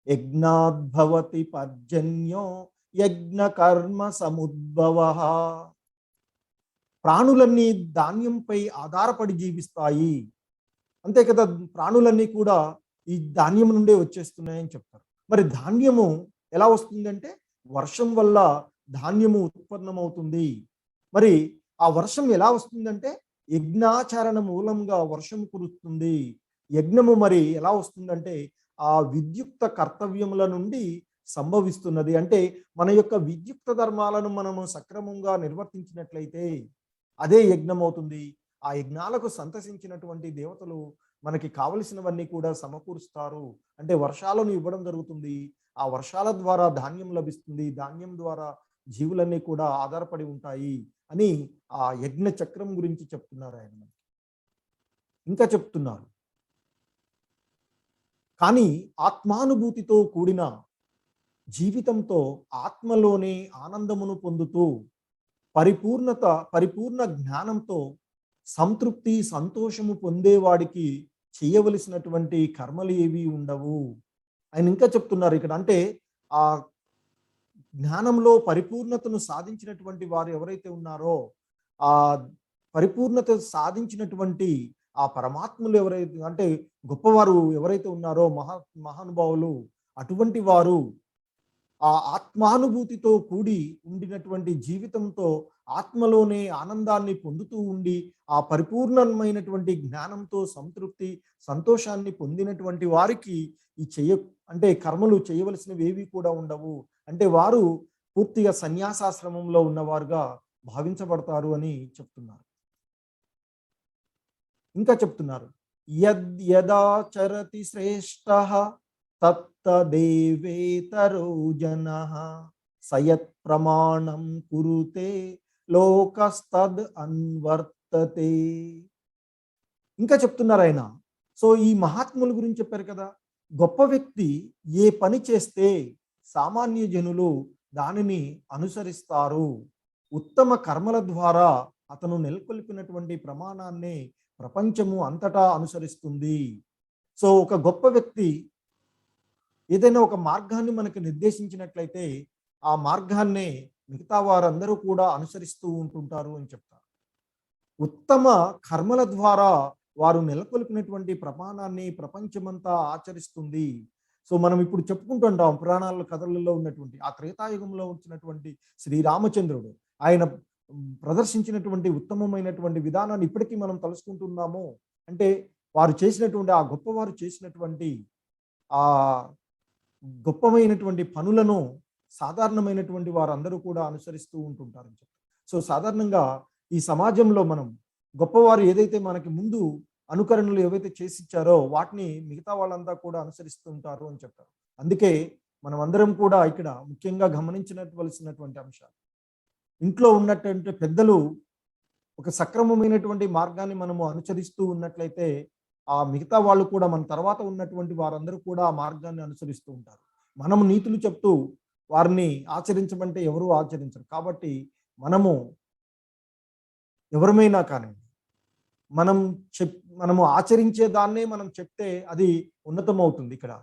యజ్ఞాద్భవతి పర్జన్యో యజ్ఞ కర్మ సముద్భవ. ప్రాణులన్నీ ధాన్యంపై ఆధారపడి జీవిస్తాయి. అంతే కదా, ప్రాణులన్నీ కూడా ఈ ధాన్యం నుండే వచ్చేస్తున్నాయని చెప్తారు. మరి ధాన్యము ఎలా వస్తుందంటే వర్షం వల్ల ధాన్యము ఉత్పన్నమవుతుంది. మరి ఆ వర్షం ఎలా వస్తుందంటే యజ్ఞాచరణ మూలంగా వర్షం కురుస్తుంది. యజ్ఞము మరి ఎలా వస్తుందంటే ఆ విద్యుక్త కర్తవ్యముల నుండి సంభవిస్తున్నది. అంటే మన యొక్క విద్యుక్త ధర్మాలను మనము సక్రమంగా నిర్వర్తించినట్లయితే అదే యజ్ఞం అవుతుంది. ఆ యజ్ఞాలకు సంతసించినటువంటి దేవతలు మనకి కావలసినవన్నీ కూడా సమకూరుస్తారు. అంటే వర్షాలను ఇవ్వడం జరుగుతుంది. ఆ వర్షాల ద్వారా ధాన్యం లభిస్తుంది. ధాన్యం ద్వారా జీవులన్నీ కూడా ఆధారపడి ఉంటాయి అని ఆ యజ్ఞ చక్రం గురించి చెప్తున్నారు ఆయన. ఇంకా చెప్తున్నారు, కానీ ఆత్మానుభూతితో కూడిన జీవితంతో ఆత్మలోనే ఆనందమును పొందుతూ పరిపూర్ణ జ్ఞానంతో సంతృప్తి సంతోషము పొందేవాడికి చేయవలసినటువంటి కర్మలు ఏవి ఉండవు. ఆయన ఇంకా చెప్తున్నారు ఇక్కడ, అంటే ఆ జ్ఞానంలో పరిపూర్ణతను సాధించినటువంటి వారు ఎవరైతే ఉన్నారో, ఆ పరిపూర్ణత సాధించినటువంటి ఆ పరమాత్ములు ఎవరైతే, అంటే గొప్పవారు ఎవరైతే ఉన్నారో, మహానుభావులు, అటువంటి వారు ఆ ఆత్మానుభూతితో కూడి ఉండినటువంటి జీవితంతో ఆత్మలోనే ఆనందాన్ని పొందుతూ ఉండి ఆ పరిపూర్ణమైనటువంటి జ్ఞానంతో సంతృప్తి సంతోషాన్ని పొందినటువంటి వారికి ఈ అంటే కర్మలు చేయవలసినవి ఏవి కూడా ఉండవు. అంటే వారు పూర్తిగా సన్యాసాశ్రమంలో ఉన్నవారుగా భావించబడతారు అని చెప్తున్నారు. ఇంకా చెప్తున్నారు, యదాచరతి శ్రేష్ఠ తత్తదేవేతరో జనః సయత్ ప్రమాణం కురుతే లోకస్తద్ అన్వర్తతే. ఇంకా చెప్తున్నారు ఆయన. సో ఈ మహాత్ముల గురించి చెప్పారు కదా, గొప్ప వ్యక్తి ఏ పని చేస్తే సామాన్య జనులు దానిని అనుసరిస్తారు. ఉత్తమ కర్మల ద్వారా అతను నెలకొల్పినటువంటి ప్రమాణాన్ని ప్రపంచము అంతటా అనుసరిస్తుంది. సో ఒక గొప్ప వ్యక్తి ఏదైనా ఒక మార్గాన్ని మనకు నిర్దేశించినట్లయితే ఆ మార్గాన్నే మిగతా వారందరూ కూడా అనుసరిస్తూ ఉంటుంటారు అని చెప్తారు. ఉత్తమ కర్మల ద్వారా వారు నెలకొల్పినటువంటి ప్రమాణాన్ని ప్రపంచమంతా ఆచరిస్తుంది. సో మనం ఇప్పుడు చెప్పుకుంటుంటాం పురాణాల కథలలో ఉన్నటువంటి ఆ త్రేతాయుగంలో వచ్చినటువంటి శ్రీరామచంద్రుడు, ఆయన ప్రదర్శించినటువంటి ఉత్తమమైనటువంటి విధానాన్ని ఇప్పటికీ మనం తలుసుకుంటున్నాము. అంటే వారు చేసినటువంటి ఆ గొప్పవారు చేసినటువంటి ఆ గొప్పమైనటువంటి పనులను సాధారణమైనటువంటి వారందరూ కూడా అనుసరిస్తూ ఉంటుంటారని చెప్తారు. సో సాధారణంగా ఈ సమాజంలో మనం గొప్పవారు ఏదైతే మనకి ముందు అనుకరణలు ఏవైతే చేసిచ్చారో వాటిని మిగతా వాళ్ళంతా కూడా అనుసరిస్తూ ఉంటారు అని చెప్తారు. అందుకే మనం అందరం కూడా ఇక్కడ ముఖ్యంగా గమనించవలసినటువంటి అంశాలు, ఇంట్లో ఉన్నటువంటి పెద్దలు ఒక సక్రమమైనటువంటి మార్గాన్ని మనము అనుసరిస్తూ ఉన్నట్లయితే ఆ మిగతా వాళ్ళు కూడా మన తర్వాత ఉన్నటువంటి వారందరూ కూడా ఆ మార్గాన్ని అనుసరిస్తూ ఉంటారు. మనము నీతులు చెప్తూ వారిని ఆచరించమంటే ఎవరూ ఆచరించరు. కాబట్టి మనము ఎవరమైనా కానీ మనము ఆచరించే దాన్నే మనం చెప్తే అది ఉన్నతమవుతుంది ఇక్కడ.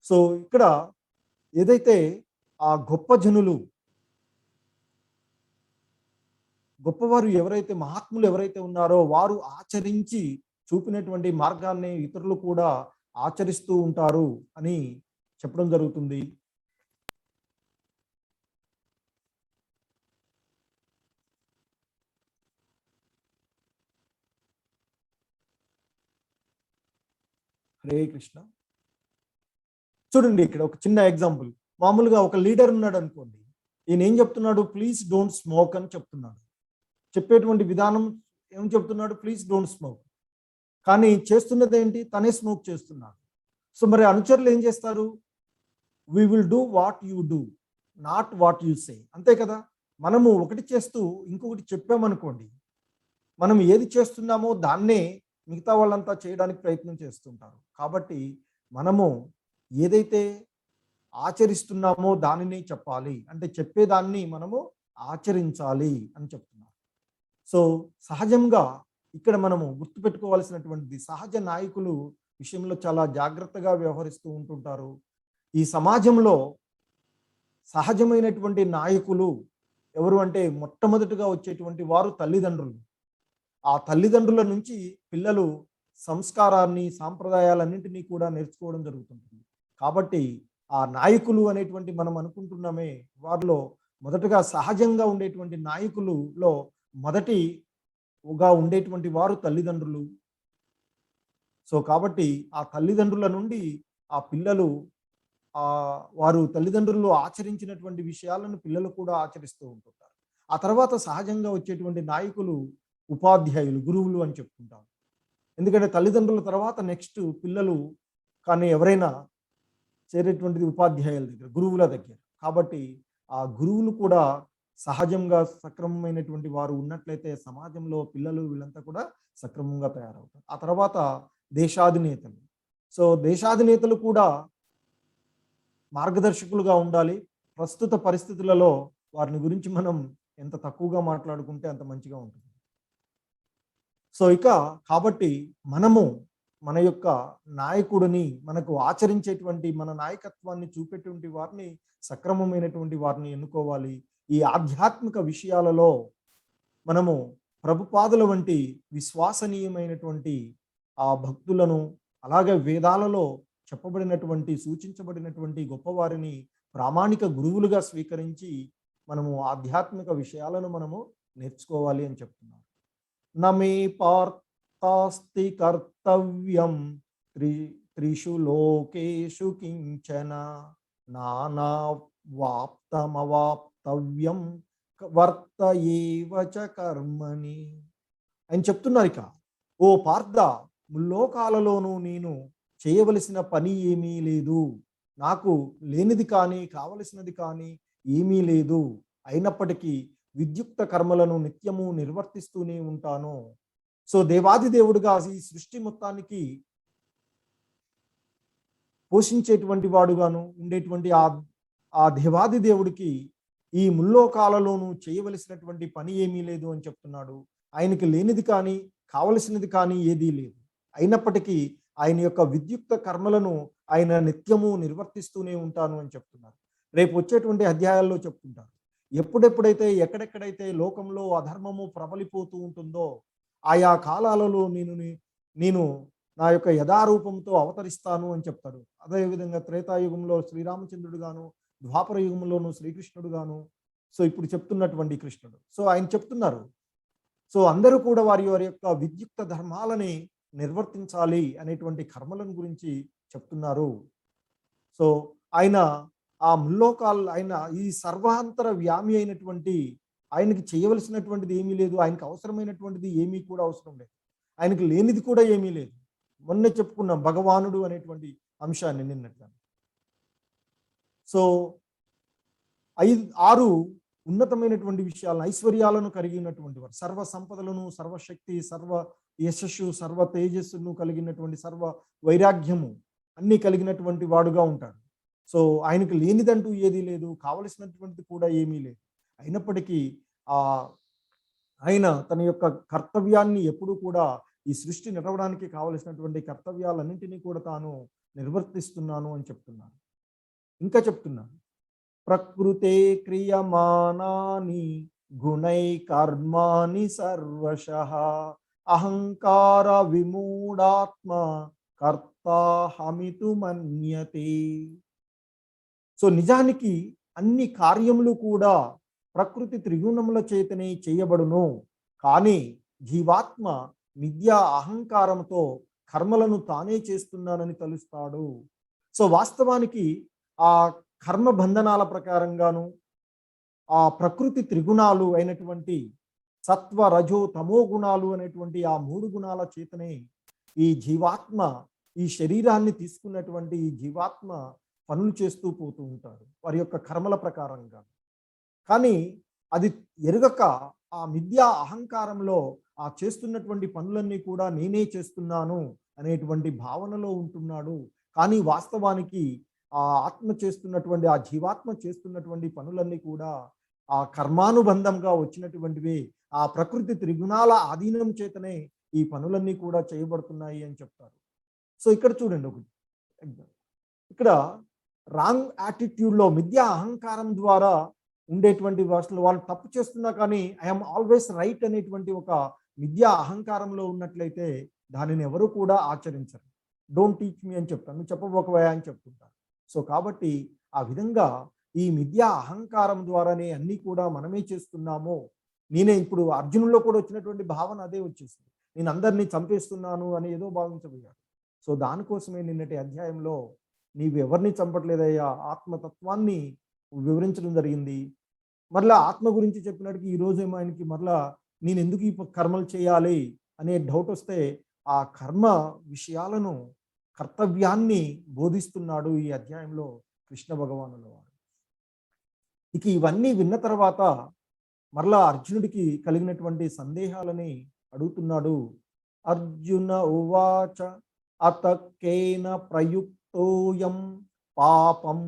సో ఇక్కడ ఏదైతే ఆ గొప్ప జనులు, గొప్పవారు ఎవరైతే మహాత్ములు ఎవరైతే ఉన్నారో వారు ఆచరించి చూపినటువంటి మార్గాన్ని ఇతరులు కూడా ఆచరిస్తూ ఉంటారు అని చెప్పడం జరుగుతుంది. హరే కృష్ణ. చూడండి ఇక్కడ ఒక చిన్న ఎగ్జాంపుల్. మామూలుగా ఒక లీడర్ ఉన్నాడు అనుకోండి, ఈయన ఏం చెప్తున్నాడు, ప్లీజ్ డోంట్ స్మోక్ అని చెప్తున్నాడు. చెప్పేటువంటి విధానం ఏం చెప్తున్నాడు, ప్లీజ్ డోంట్ స్మోక్. కానీ చేస్తున్నది ఏంటి, తనే స్మోక్ చేస్తున్నాడు. సో మరి అనుచరులు ఏం చేస్తారు, we will do what you do not what you say. అంతే కదా. మనము ఒకటి చేస్తూ ఇంకొకటి చెప్పామనుకోండి, మనం ఏది చేస్తున్నామో దాన్నే మిగతా వాళ్ళంతా చేయడానికి ప్రయత్నం చేస్తుంటారు. కాబట్టి మనము ఏదైతే ఆచరిస్తున్నామో దానిని చెప్పాలి, అంటే చెప్పేదాన్ని మనము ఆచరించాలి అని చెప్తున్నారు. సో సహజంగా ఇక్కడ మనము గుర్తుపెట్టుకోవాల్సినటువంటిది, సహజ నాయకులు విషయంలో చాలా జాగ్రత్తగా వ్యవహరిస్తూ ఉంటుంటారు. ఈ సమాజంలో సహజమైనటువంటి నాయకులు ఎవరు అంటే మొట్టమొదటిగా వచ్చేటువంటి వారు తల్లిదండ్రులు. ఆ తల్లిదండ్రుల నుంచి పిల్లలు సంస్కారాన్ని సాంప్రదాయాలన్నింటినీ కూడా నేర్చుకోవడం జరుగుతుంటుంది. కాబట్టి ఆ నాయకులు అనేటువంటి మనం అనుకుంటున్నామే, వారిలో మొదటగా సహజంగా ఉండేటువంటి నాయకులలో మొదటిగా ఉండేటువంటి వారు తల్లిదండ్రులు. సో కాబట్టి ఆ తల్లిదండ్రుల నుండి ఆ పిల్లలు వారు తల్లిదండ్రులు ఆచరించినటువంటి విషయాలను పిల్లలు కూడా ఆచరిస్తూ ఉంటుంటారు. ఆ తర్వాత సహజంగా వచ్చేటువంటి నాయకులు ఉపాధ్యాయులు, గురువులు అని చెప్పుకుంటాం. ఎందుకంటే తల్లిదండ్రుల తర్వాత నెక్స్ట్ పిల్లలు కానీ ఎవరైనా చేరేటువంటిది ఉపాధ్యాయుల దగ్గర, గురువుల దగ్గర. కాబట్టి ఆ గురువులు కూడా సహజంగా సక్రమమైనటువంటి వారు ఉన్నట్లయితే సమాజంలో పిల్లలు వీళ్ళంతా కూడా సక్రమంగా తయారవుతారు. ఆ తర్వాత దేశాధినేతలు. సో దేశాధినేతలు కూడా మార్గదర్శకులుగా ఉండాలి. ప్రస్తుత పరిస్థితులలో వారిని గురించి మనం ఎంత తక్కువగా మాట్లాడుకుంటే అంత మంచిగా ఉంటుంది. సో ఇక కాబట్టి మనము మన యొక్క నాయకుడిని, మనకు ఆచరించేటువంటి మన నాయకత్వాన్ని చూపేటువంటి వారిని, సక్రమమైనటువంటి వారిని ఎన్నుకోవాలి. ఈ ఆధ్యాత్మిక విషయాలలో మనము ప్రభుపాదుల వంటి విశ్వసనీయమైనటువంటి ఆ భక్తులను, అలాగే వేదాలలో చెప్పబడినటువంటి, సూచించబడినటువంటి గొప్పవారిని ప్రామాణిక గురువులుగా స్వీకరించి మనము ఆధ్యాత్మిక విషయాలను మనము నేర్చుకోవాలి అని చెప్తున్నారు. నమే పార్థాస్తి కర్తవ్యం త్రిషు లోకేషు కించన నానా వాప్తమవాప్తవ్యం వర్త ఏవ చ కర్మని అని చెప్తున్నారు. ఇక ఓ పార్థ, ముల్లోకాలలోనూ నేను చేయవలసిన పని ఏమీ లేదు, నాకు లేనిది కానీ కావలసినది కానీ ఏమీ లేదు. అయినప్పటికీ విద్యుక్త కర్మలను నిత్యము నిర్వర్తిస్తూనే ఉంటాను. సో దేవాది దేవుడుగా ఈ సృష్టి మొత్తానికి పోషించేటువంటి వాడుగాను ఉండేటువంటి ఆ దేవాది దేవుడికి ఈ ముల్లోకాలలోనూ చేయవలసినటువంటి పని ఏమీ లేదు అని చెప్తున్నాడు. ఆయనకి లేనిది కానీ కావలసినది కానీ ఏదీ లేదు. అయినప్పటికీ ఆయన యొక్క విద్యుక్త కర్మలను ఆయన నిత్యము నిర్వర్తిస్తూనే ఉంటాను అని చెప్తున్నారు. రేపు వచ్చేటువంటి అధ్యాయాల్లో చెప్తుంటారు. ఎప్పుడెప్పుడైతే ఎక్కడెక్కడైతే లోకంలో అధర్మము ప్రబలిపోతూ ఉంటుందో ఆయా కాలాలలో నేను నా యొక్క యథారూపంతో అవతరిస్తాను అని చెప్తాడు. అదేవిధంగా త్రేతాయుగంలో శ్రీరామచంద్రుడు గాను, ద్వాపర యుగంలోను శ్రీకృష్ణుడు గాను, సో ఇప్పుడు చెప్తున్నటువంటి కృష్ణుడు. సో ఆయన చెప్తున్నారు, సో అందరూ కూడా వారి వారి యొక్క విద్యుక్త ధర్మాలని నిర్వర్తించాలి అనేటువంటి కర్మలను గురించి చెప్తున్నారు. సో ఆయన ఆ ఆయన ఈ సర్వాంతర వ్యామి అయినటువంటి ఆయనకి చేయవలసినటువంటిది ఏమీ లేదు, ఆయనకు అవసరమైనటువంటిది ఏమీ కూడా అవసరం లేదు, ఆయనకి లేనిది కూడా ఏమీ లేదు. మొన్నే చెప్పుకున్నాం భగవానుడు అనేటువంటి అంశాన్ని నిన్నట్లా. సో 6 ఉన్నతమైనటువంటి విషయాలను, ఐశ్వర్యాలను కలిగినటువంటి వారు, సర్వ సంపదలను, సర్వశక్తి, సర్వ యశస్సు, సర్వ తేజస్సును కలిగినటువంటి, సర్వ వైరాగ్యము అన్ని కలిగినటువంటి వాడుగా ఉంటాడు. సో ఆయనకు లేనిదంటూ ఏదీ లేదు, కావలసినటువంటిది కూడా ఏమీ లేదు. అయినప్పటికీ ఆయన తన యొక్క కర్తవ్యాన్ని ఎప్పుడూ కూడా ఈ సృష్టి నడవడానికి కావలసినటువంటి కర్తవ్యాలన్నింటినీ కూడా తాను నిర్వర్తిస్తున్నాను అని చెప్తున్నాను. ఇంకా చెప్తున్నాను, ప్రకృతే క్రియమానాని గుణై కర్మాని సర్వశః అహంకార విమూఢాత్మ కర్తాహమితు మన్యతే. సో నిజానికి అన్ని కార్యములు కూడా ప్రకృతి త్రిగుణముల చేతనే చేయబడును. కానీ జీవాత్మ మిథ్యా అహంకారంతో కర్మలను తానే చేస్తున్నానని తలుస్తాడు. సో వాస్తవానికి ఆ కర్మ బంధనాల ప్రకారంగాను ఆ ప్రకృతి త్రిగుణాలు అయినటువంటి సత్వ రజో తమో గుణాలు అనేటువంటి ఆ 3 గుణాల చేతనే ఈ జీవాత్మ, ఈ శరీరాన్ని తీసుకున్నటువంటి ఈ జీవాత్మ పనులు చేస్తూ పోతూ ఉంటారు వారి యొక్క కర్మల ప్రకారంగా. కానీ అది ఎరుగక ఆ మిథ్యా అహంకారంలో ఆ చేస్తున్నటువంటి పనులన్నీ కూడా నేనే చేస్తున్నాను అనేటువంటి భావనలో ఉంటున్నాడు. కానీ వాస్తవానికి ఆ ఆత్మ చేస్తున్నటువంటి, ఆ జీవాత్మ చేస్తున్నటువంటి పనులన్నీ కూడా ఆ కర్మానుబంధంగా వచ్చినటువంటివి, ఆ ప్రకృతి త్రిగుణాల ఆధీనం చేతనే ఈ పనులన్నీ కూడా చేయబడుతున్నాయి అని చెప్తారు. సో ఇక్కడ చూడండి, ఇక్కడ రాంగ్ యాటిట్యూడ్లో మిథ్యా అహంకారం ద్వారా ఉండేటువంటి వాళ్ళు తప్పు చేస్తున్నా కానీ ఐఎమ్ ఆల్వేస్ రైట్ అనేటువంటి ఒక మిథ్యా అహంకారంలో ఉన్నట్లయితే దానిని ఎవరు కూడా ఆచరించరు. డోంట్ టీచ్ మీ అని చెప్తాను, నువ్వు చెప్పబోకవా అని చెప్తుంటారు. సో కాబట్టి ఆ విధంగా ఈ మిథ్యా అహంకారం ద్వారానే అన్నీ కూడా మనమే చేస్తున్నాము. నేనే ఇప్పుడు అర్జునుల్లో కూడా వచ్చినటువంటి భావన అదే వచ్చేసింది, నేను అందరినీ చంపేస్తున్నాను అని ఏదో భావించబోయాడు. సో దానికోసమే నిన్నటి అధ్యాయంలో నీవు ఎవరిని చంపట్లేదయ్యా, ఆత్మతత్వాన్ని వివరించడం జరిగింది. మరలా ఆత్మ గురించి చెప్పినట్టుగా ఈ రోజు ఏమో ఆయనకి మరలా నేను ఎందుకు ఈ కర్మలు చేయాలి అనే డౌట్ వస్తే ఆ కర్మ విషయాలను, కర్తవ్యాన్ని బోధిస్తున్నాడు ఈ అధ్యాయంలో కృష్ణ భగవానుల వారు. ఇక ఇవన్నీ విన్న తర్వాత మరలా అర్జునుడికి కలిగినటువంటి సందేహాలని అడుగుతున్నాడు. అర్జున ఉవాచ అతకేన ప్రయుక్తోయం పాపం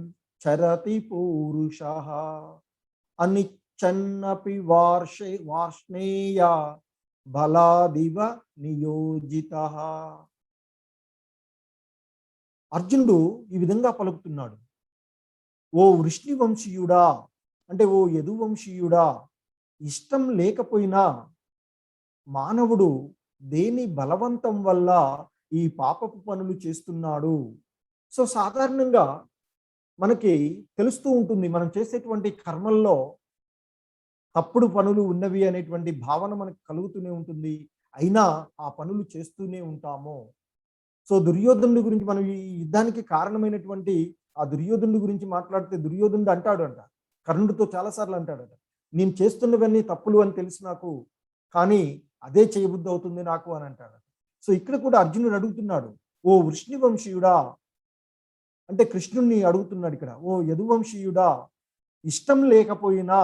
చరతి పూరుషః అనిచ్చన్నపి వార్ష్ణేయ బలాదివ నియోజితః. అర్జునుడు ఈ విధంగా పలుకుతున్నాడు, ఓ వృష్ణి వంశీయుడా, అంటే ఓ యదు వంశీయుడా, ఇష్టం లేకపోయినా మానవుడు దేని బలవంతం వల్ల ఈ పాపపు పనులు చేస్తున్నాడు. సో సాధారణంగా మనకి తెలుస్తూ ఉంటుంది, మనం చేసేటువంటి కర్మల్లో తప్పుడు పనులు ఉన్నవి అనేటువంటి భావన మనకు కలుగుతూనే ఉంటుంది. అయినా ఆ పనులు చేస్తూనే ఉంటాము. సో దుర్యోధనుడి గురించి మనం ఈ యుద్ధానికి కారణమైనటువంటి ఆ దుర్యోధనుడి గురించి మాట్లాడితే దుర్యోధనుడు అంటాడు అంట, కర్ణుడితో చాలాసార్లు అంటాడట, నేను చేస్తున్నవన్నీ తప్పులు అని తెలుసు నాకు, కానీ అదే చేయబుద్ధి అవుతుంది నాకు అని అంటాడు. సో ఇక్కడ కూడా అర్జునుడు అడుగుతున్నాడు, ఓ వృష్ణి వంశీయుడా, అంటే కృష్ణుణ్ణి అడుగుతున్నాడు ఇక్కడ, ఓ యదువంశీయుడా, ఇష్టం లేకపోయినా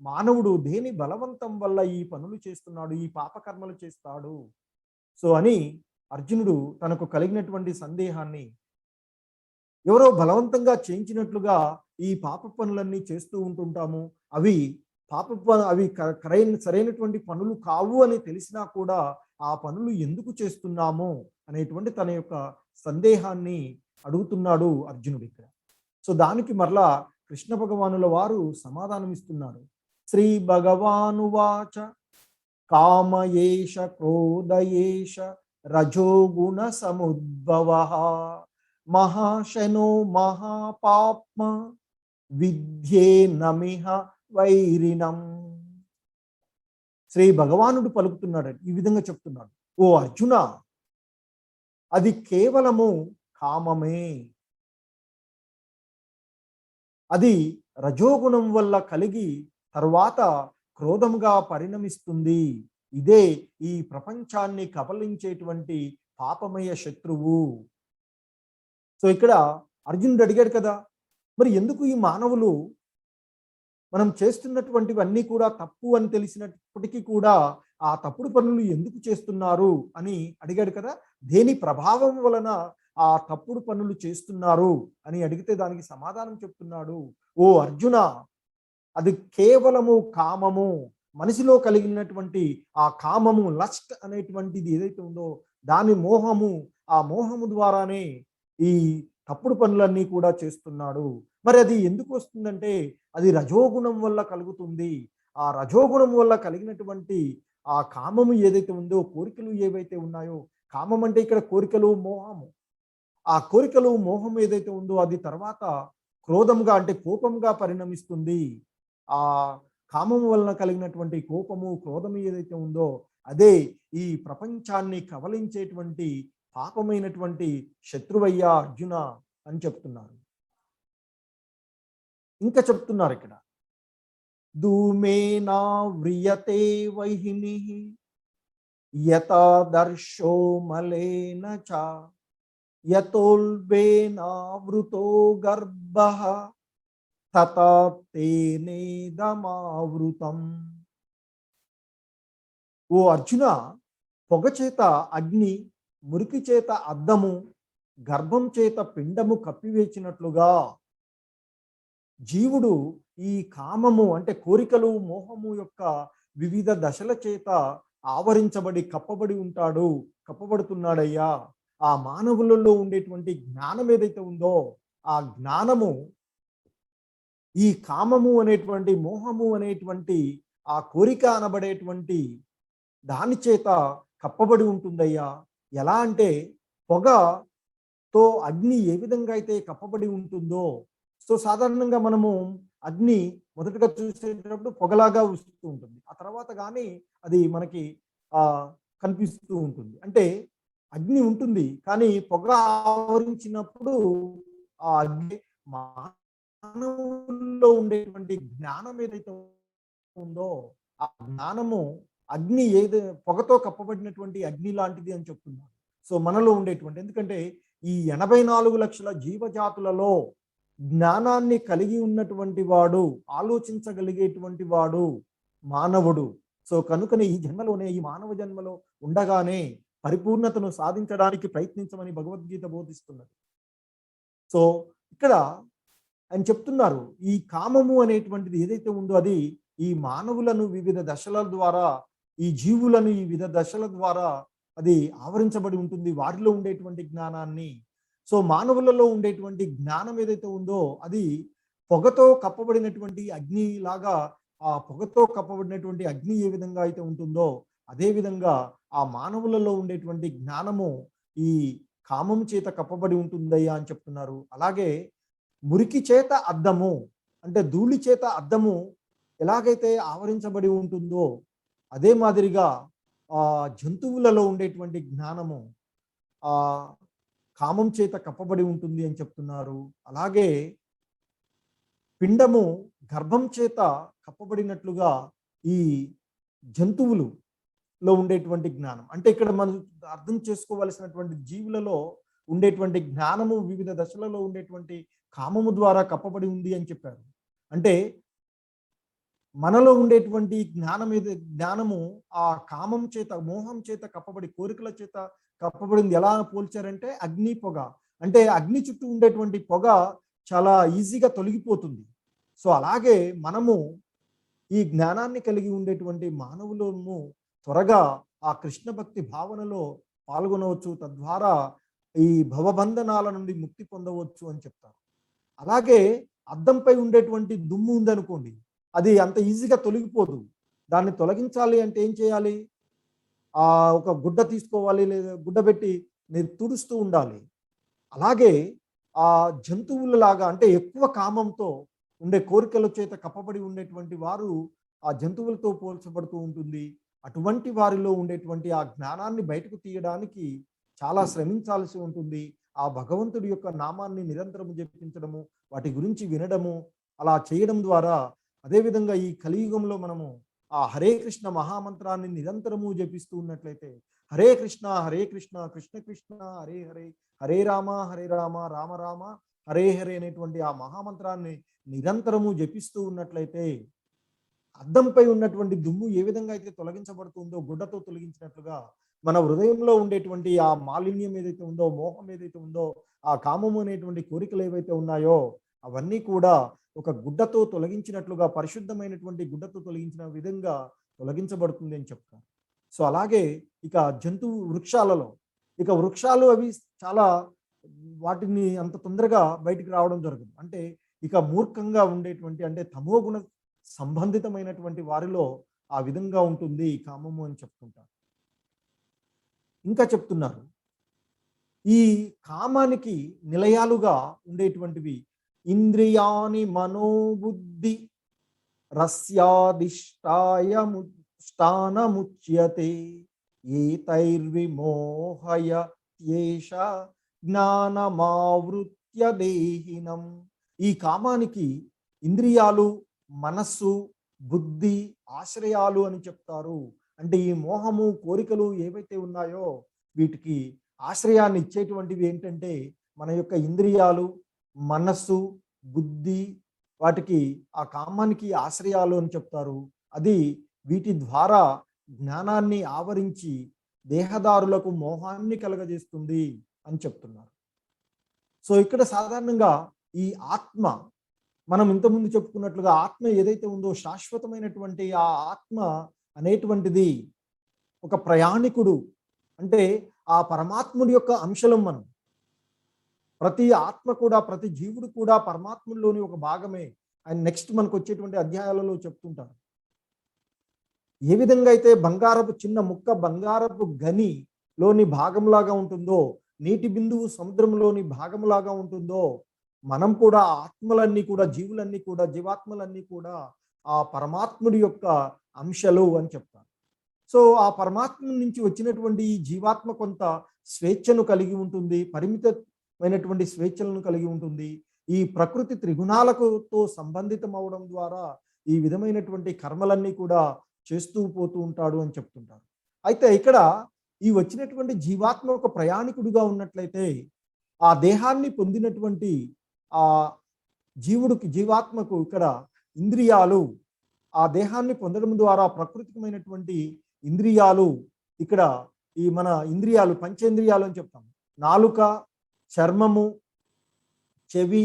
మానవుడు దేని బలవంతం వల్ల ఈ పనులు చేస్తున్నాడు, ఈ పాపకర్మలు చేస్తాడు. సో అని అర్జునుడు తనకు కలిగినటువంటి సందేహాన్ని, ఎవరో బలవంతంగా చేయించినట్లుగా ఈ పాప పనులన్నీ చేస్తూ ఉంటుంటాము, అవి అవి సరైనటువంటి పనులు కావు అని తెలిసినా కూడా ఆ పనులు ఎందుకు చేస్తున్నాము అనేటువంటి తన యొక్క సందేహాన్ని అడుగుతున్నాడు అర్జునుడు ఇక్కడ. సో దానికి మరలా కృష్ణ భగవానుల వారు సమాధానం ఇస్తున్నారు. శ్రీ భగవానువాచ కామయేష క్రోధయేష రజోగుణ సముద్భవ మహాశనో మహాపాప్మ విద్యే నమిహ వైరిణం. శ్రీ భగవానుడు పలుకుతున్నాడు, ఈ విధంగా చెప్తున్నాడు, ఓ అర్జున, అది కేవలము కామమే, అది రజోగుణం వల్ల కలిగి తర్వాత క్రోధముగా పరిణమిస్తుంది. ఇదే ఈ ప్రపంచాన్ని కబలించేటువంటి పాపమయ శత్రువు. సో ఇక్కడ అర్జునుడు అడిగాడు కదా, మరి ఎందుకు ఈ మానవులు మనం చేస్తున్నటువంటివన్నీ కూడా తప్పు అని తెలిసినప్పటికీ కూడా ఆ తప్పుడు పనులు ఎందుకు చేస్తున్నారు అని అడిగాడు కదా. దేని ప్రభావం వలన ఆ తప్పుడు పనులు చేస్తున్నారు అని అడిగితే దానికి సమాధానం చెప్తున్నాడు, ఓ అర్జున, అది కేవలము కామము, మనిషిలో కలిగినటువంటి ఆ కామము, లస్ట్ అనేటువంటిది ఏదైతే ఉందో దాని మోహము, ఆ మోహము ద్వారానే ఈ తప్పుడు పనులన్నీ కూడా చేస్తున్నాడు. మరి అది ఎందుకు వస్తుందంటే అది రజోగుణం వల్ల కలుగుతుంది. ఆ రజోగుణం వల్ల కలిగినటువంటి ఆ కామము ఏదైతే ఉందో, కోరికలు ఏవైతే ఉన్నాయో, కామం అంటే ఇక్కడ కోరికలు, మోహము, ఆ కోరికలు మోహం ఏదైతే ఉందో అది తర్వాత క్రోధంగా అంటే కోపంగా పరిణమిస్తుంది. ఆ కామం వలన కలిగినటువంటి కోపము, క్రోధము ఏదైతే ఉందో అదే ఈ ప్రపంచాన్ని కవలించేటువంటి పాపమైనటువంటి శత్రువయ్యా అర్జున అని చెప్తున్నారు. ఇంకా చెప్తున్నారు ఇక్కడ, ధూమేనా వ్రియతే వైహిని యథాదర్శో మలేన చ యతోల్బేనావృతో గర్భః తథా తేనేదమావృతం. ఓ అర్జున, పొగ చేత అగ్ని, మురికి చేత అద్దము, గర్భం చేత పిండము కప్పివేచినట్లుగా జీవుడు ఈ కామము అంటే కోరికలు, మోహము యొక్క వివిధ దశల చేత ఆవరించబడి కప్పబడుతున్నాడయ్యా. ఆ మానవులలో ఉండేటువంటి జ్ఞానం ఏదైతే ఉందో ఆ జ్ఞానము ఈ కామము అనేటువంటి, మోహము అనేటువంటి, ఆ కోరిక అనబడేటువంటి దాని చేత కప్పబడి ఉంటుందయ్యా. ఎలా అంటే పొగతో అగ్ని ఏ విధంగా అయితే కప్పబడి ఉంటుందో, సో సాధారణంగా మనము అగ్ని మొదటగా చూసేటప్పుడు పొగలాగా వస్తూ ఉంటుంది, ఆ తర్వాత కానీ అది మనకి కనిపిస్తూ ఉంటుంది. అంటే అగ్ని ఉంటుంది కానీ పొగ ఆవరించినప్పుడు ఆ అగ్ని మానవుల్లో ఉండేటువంటి జ్ఞానం ఏదైతే ఉందో ఆ జ్ఞానము అగ్ని పొగతో కప్పబడినటువంటి అగ్ని లాంటిది అని చెప్తున్నారు. సో మనలో ఉండేటువంటి, ఎందుకంటే ఈ 84 లక్షల జీవజాతులలో జ్ఞానాన్ని కలిగి ఉన్నటువంటి వాడు, ఆలోచించగలిగేటువంటి వాడు మానవుడు. సో కనుకనే ఈ జన్మలోనే, ఈ మానవ జన్మలో ఉండగానే పరిపూర్ణతను సాధించడానికి ప్రయత్నించమని భగవద్గీత బోధిస్తున్నది. సో ఇక్కడ ఆయన చెప్తున్నారు, ఈ కామము అనేటువంటిది ఏదైతే ఉందో అది ఈ మానవులను వివిధ దశల ద్వారా, ఈ జీవులను ఈ వివిధ దశల ద్వారా అది ఆవరించబడి ఉంటుంది, వారిలో ఉండేటువంటి జ్ఞానాన్ని. సో మానవులలో ఉండేటువంటి జ్ఞానం ఏదైతే ఉందో అది పొగతో కప్పబడినటువంటి అగ్ని లాగా, ఆ పొగతో కప్పబడినటువంటి అగ్ని ఏ విధంగా అయితే ఉంటుందో అదే విధంగా ఆ మానవులలో ఉండేటువంటి జ్ఞానము ఈ కామం చేత కప్పబడి ఉంటుందయ్యా అని చెప్తున్నారు. అలాగే మురికి చేత అద్దము, అంటే ధూళి చేత అద్దము ఎలాగైతే ఆవరించబడి ఉంటుందో అదే మాదిరిగా జంతువులలో ఉండేటువంటి జ్ఞానము ఆ కామం చేత కప్పబడి ఉంటుంది అని చెప్తున్నారు. అలాగే పిండము గర్భం చేత కప్పబడినట్లుగా ఈ జంతువులలో ఉండేటువంటి జ్ఞానం, అంటే ఇక్కడ మనం అర్థం చేసుకోవలసినటువంటి జీవులలో ఉండేటువంటి జ్ఞానము వివిధ దశలలో ఉండేటువంటి కామము ద్వారా కప్పబడి ఉంది అని చెప్పారు. అంటే మనలో ఉండేటువంటి జ్ఞానము ఆ కామం చేత, మోహం చేత కప్పబడి, కోరికల చేత కప్పబడింది. ఎలా పోల్చారంటే అగ్ని పొగ, అంటే అగ్ని చుట్టూ ఉండేటువంటి పొగ చాలా ఈజీగా తొలగిపోతుంది. సో అలాగే మనము ఈ జ్ఞానాన్ని కలిగి ఉండేటువంటి మానవులము త్వరగా ఆ కృష్ణ భక్తి భావనలో పాల్గొనవచ్చు, తద్వారా ఈ భవబంధనాల నుండి ముక్తి పొందవచ్చు అని చెప్తారు. అలాగే అద్దంపై ఉండేటువంటి దుమ్ము ఉందనుకోండి, అది అంత ఈజీగా తొలగిపోదు. దాన్ని తొలగించాలి అంటే ఏం చేయాలి? ఒక గుడ్డ తీసుకోవాలి, లేదా గుడ్డ పెట్టి మీరు తుడుస్తూ ఉండాలి. అలాగే ఆ జంతువులలాగా, అంటే ఎక్కువ కామంతో ఉండే కోరికల చేత కప్పబడి ఉండేటువంటి వారు ఆ జంతువులతో పోల్చబడుతూ ఉంటుంది. అటువంటి వారిలో ఉండేటువంటి ఆ జ్ఞానాన్ని బయటకు తీయడానికి చాలా శ్రమించాల్సి ఉంటుంది. ఆ భగవంతుడి యొక్క నామాన్ని నిరంతరము జపించడము, వాటి గురించి వినడము, అలా చేయడం ద్వారా, అదేవిధంగా ఈ కలియుగంలో మనము ఆ హరే కృష్ణ మహామంత్రాన్ని నిరంతరము జపిస్తూ ఉన్నట్లయితే, హరే కృష్ణ కృష్ణ కృష్ణ హరే హరే, హరే రామ రామ రామ హరే హరే అనేటువంటి ఆ మహామంత్రాన్ని నిరంతరము జపిస్తూ ఉన్నట్లయితే అద్దంపై ఉన్నటువంటి దుమ్ము ఏ విధంగా అయితే తొలగించబడుతుందో గుడ్డతో తొలగించినట్లుగా మన హృదయంలో ఉండేటువంటి ఆ మాలిన్యం ఏదైతే ఉందో, మోహం ఏదైతే ఉందో, ఆ కామము అనేటువంటి కోరికలు ఏవైతే ఉన్నాయో అవన్నీ కూడా ఒక గుడ్డతో తొలగించినట్లుగా, పరిశుద్ధమైనటువంటి గుడ్డతో తొలగించిన విధంగా తొలగించబడుతుంది అని చెప్తారు. సో అలాగే ఇక వృక్షాలలో, ఇక వృక్షాలు అవి చాలా, వాటిని అంత తొందరగా బయటికి రావడం జరగదు. అంటే ఇక మూర్ఖంగా ఉండేటువంటి, అంటే తమోగుణ సంబంధితమైనటువంటి వారిలో ఆ విధంగా ఉంటుంది ఈ కామము అని చెప్తుంటారు. ఇంకా చెప్తున్నారు, ఈ కామానికి నిలయాలుగా ఉండేటువంటివి ఇంద్రియాని మనోబుద్ధి రస్యాదిష్టాయముచ్యతే ఏతైర్విమోహయ యేష జ్ఞానమావృత్య దేహినం. ఈ కామానికి ఇంద్రియాలు, మనస్సు, బుద్ధి, ఆశ్రయాలు అని చెప్తారు. అంటే ఈ మోహము, కోరికలు ఏవైతే ఉన్నాయో వీటికి ఆశ్రయాన్ని ఇచ్చేటువంటివి ఏంటంటే మన యొక్క ఇంద్రియాలు, మనస్సు, బుద్ధి, వాటికి ఆ కామానికి ఆశ్రయాలు అని చెప్తారు. అది వీటి ద్వారా జ్ఞానాన్ని ఆవరించి దేహదారులకు మోహాన్ని కలగజేస్తుంది అని చెప్తున్నారు. సో ఇక్కడ సాధారణంగా ఈ ఆత్మ, మనం ఇంతకుముందు చెప్పుకున్నట్లుగా ఆత్మ ఏదైతే ఉందో శాశ్వతమైనటువంటి ఆ ఆత్మ అనేటువంటిది ఒక ప్రయాణికుడు, అంటే ఆ పరమాత్ముడి యొక్క అంశలం. మనం ప్రతి ఆత్మ కూడా, ప్రతి జీవుడు కూడా పరమాత్ముడిలోని ఒక భాగమే. ఆయన నెక్స్ట్ మనకు వచ్చేటువంటి అధ్యాయాలలో చెప్తుంటారు. ఏ విధంగా అయితే బంగారపు చిన్న ముక్క బంగారపు గనిలోని భాగంలాగా ఉంటుందో, నీటి బిందువు సముద్రంలోని భాగంలాగా ఉంటుందో, మనం కూడా ఆత్మలన్నీ కూడా, జీవులన్నీ కూడా, జీవాత్మలన్నీ కూడా ఆ పరమాత్ముడి యొక్క అంశలు అని చెప్తారు. సో ఆ పరమాత్మ నుంచి వచ్చినటువంటి ఈ జీవాత్మ కొంత స్వేచ్ఛను కలిగి ఉంటుంది, పరిమితమైనటువంటి స్వేచ్ఛలను కలిగి ఉంటుంది. ఈ ప్రకృతి త్రిగుణాలతో సంబంధితం అవడం ద్వారా ఈ విధమైనటువంటి కర్మలన్నీ కూడా చేస్తూ పోతూ ఉంటాడు అని చెప్తుంటారు. అయితే ఇక్కడ ఈ వచ్చినటువంటి జీవాత్మ ఒక ప్రయాణికుడిగా ఉన్నట్లయితే, ఆ దేహాన్ని పొందినటువంటి ఆ జీవాత్మకు ఇక్కడ ఇంద్రియాలు, ఆ దేహాన్ని పొందడం ద్వారా ప్రకృతికమైనటువంటి ఇంద్రియాలు, ఇక్కడ ఈ మన ఇంద్రియాలు పంచేంద్రియాలు అని చెప్తాం. నాలుక, చర్మము, చెవి,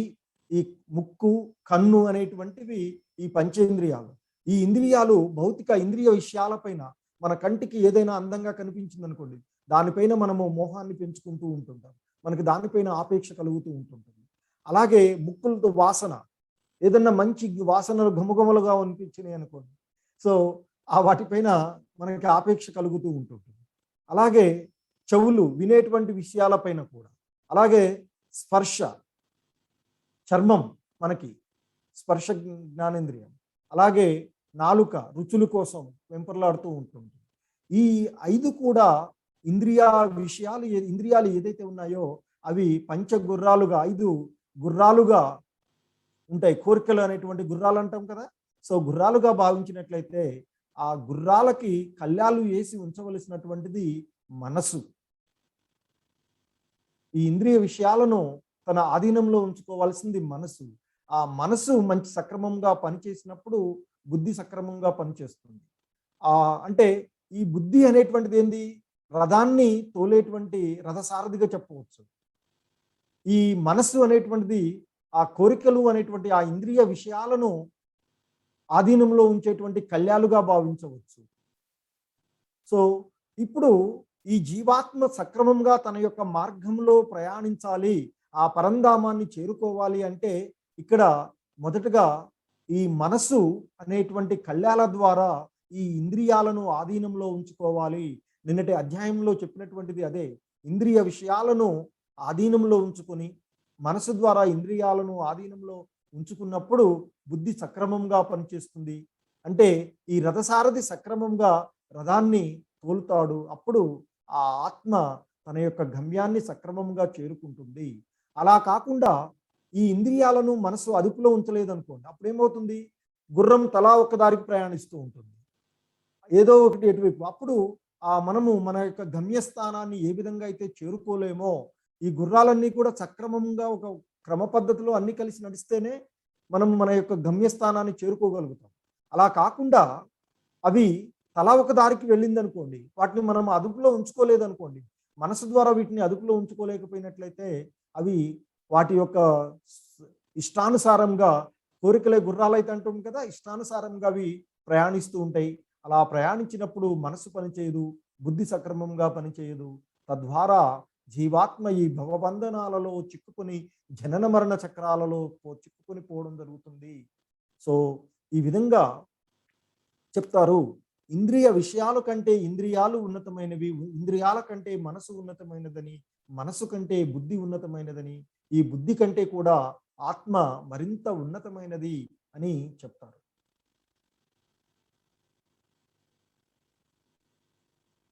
ఈ ముక్కు, కన్ను అనేటువంటివి ఈ పంచేంద్రియాలు. ఈ ఇంద్రియాలు భౌతిక ఇంద్రియ విషయాలపైన, మన కంటికి ఏదైనా అందంగా కనిపించింది అనుకోండి, దానిపైన మనము మోహాన్ని పెంచుకుంటూ ఉంటుంటాం. మనకి దానిపైన ఆపేక్ష కలుగుతూ ఉంటుంటుంది. అలాగే ముక్కులతో వాసన, ఏదన్నా మంచి వాసనలు ఘుమఘుమలుగా అనిపించినాయి అనుకోండి, సో ఆ వాటిపైన మనకి ఆపేక్ష కలుగుతూ ఉంటుంది. అలాగే చెవులు వినేటువంటి విషయాలపైన కూడా, అలాగే స్పర్శ, చర్మం మనకి స్పర్శ జ్ఞానేంద్రియం, అలాగే నాలుక రుచుల కోసం వెంపర్లాడుతూ ఉంటుంది. ఈ 5 కూడా ఇంద్రియాలు ఏదైతే ఉన్నాయో అవి పంచగుర్రాలుగా 5 గుర్రాలుగా ఉంటాయి. కోరికలు అనేటువంటి గుర్రాలు అంటాం కదా. సో గుర్రాలుగా భావించినట్లయితే ఆ గుర్రాలకి కళ్ళాలు వేసి ఉంచవలసినటువంటిది మనసు. ఈ ఇంద్రియ విషయాలను తన ఆధీనంలో ఉంచుకోవాల్సింది మనసు. ఆ మనసు మంచి సక్రమంగా పనిచేసినప్పుడు బుద్ధి సక్రమంగా పనిచేస్తుంది. అంటే ఈ బుద్ధి అనేటువంటిది ఏంది? రథాన్ని తోలేటువంటి రథసారథిగా చెప్పవచ్చు. ఈ మనస్సు అనేటువంటిది ఆ కోరికలు అనేటువంటి ఆ ఇంద్రియ విషయాలను ఆధీనంలో ఉంచేటువంటి కళ్యాలుగా భావించవచ్చు. సో ఇప్పుడు ఈ జీవాత్మ సక్రమంగా తన యొక్క మార్గంలో ప్రయాణించాలి, ఆ పరంధామాన్ని చేరుకోవాలి అంటే ఇక్కడ మొదటగా ఈ మనస్సు అనేటువంటి కళ్యాల ద్వారా ఈ ఇంద్రియాలను ఆధీనంలో ఉంచుకోవాలి. నిన్నటి అధ్యాయంలో చెప్పినటువంటిది అదే. ఇంద్రియ విషయాలను ఆధీనంలో ఉంచుకొని మనసు ద్వారా ఇంద్రియాలను ఆధీనంలో ఉంచుకున్నప్పుడు బుద్ధి సక్రమంగా పనిచేస్తుంది. అంటే ఈ రథసారథి సక్రమంగా రథాన్ని తోలుతాడు. అప్పుడు ఆ ఆత్మ తన యొక్క గమ్యాన్ని సక్రమంగా చేరుకుంటుంది. అలా కాకుండా ఈ ఇంద్రియాలను మనసు అదుపులో ఉంచలేదనుకోండి, అప్పుడు ఏమవుతుంది? గుర్రం తలా ఒక దారికి ప్రయాణిస్తూ ఉంటుంది, ఏదో ఒకటి ఎటువైపు. అప్పుడు మనము మన యొక్క గమ్యస్థానాన్ని ఏ విధంగా అయితే చేరుకోలేమో, ఈ గుర్రాలన్నీ కూడా సక్రమంగా ఒక క్రమ పద్ధతిలో అన్ని కలిసి నడిస్తేనే మనం మన యొక్క గమ్యస్థానాన్ని చేరుకోగలుగుతాం. అలా కాకుండా అవి తలా ఒక దారికి వెళ్ళిందనుకోండి, వాటిని మనం అదుపులో ఉంచుకోలేదనుకోండి, మనసు ద్వారా వీటిని అదుపులో ఉంచుకోలేకపోయినట్లయితే అవి వాటి యొక్క ఇష్టానుసారంగా, కోరికలే గుర్రాలైతే అంటాం కదా, ఇష్టానుసారంగా అవి ప్రయాణిస్తూ ఉంటాయి. అలా ప్రయాణించినప్పుడు మనసు పనిచేయదు, బుద్ధి సక్రమంగా పనిచేయదు. తద్వారా జీవాత్మ ఈ భవబంధనాలలో చిక్కుకొని జనన మరణ చక్రాలలో చిక్కుకొని పోవడం జరుగుతుంది. సో ఈ విధంగా చెప్తారు, ఇంద్రియ విషయాల కంటే ఇంద్రియాలు ఉన్నతమైనవి, ఇంద్రియాల కంటే మనసు ఉన్నతమైనదని, మనసు కంటే బుద్ధి ఉన్నతమైనదని, ఈ బుద్ధి కంటే కూడా ఆత్మ మరింత ఉన్నతమైనది అని చెప్తారు.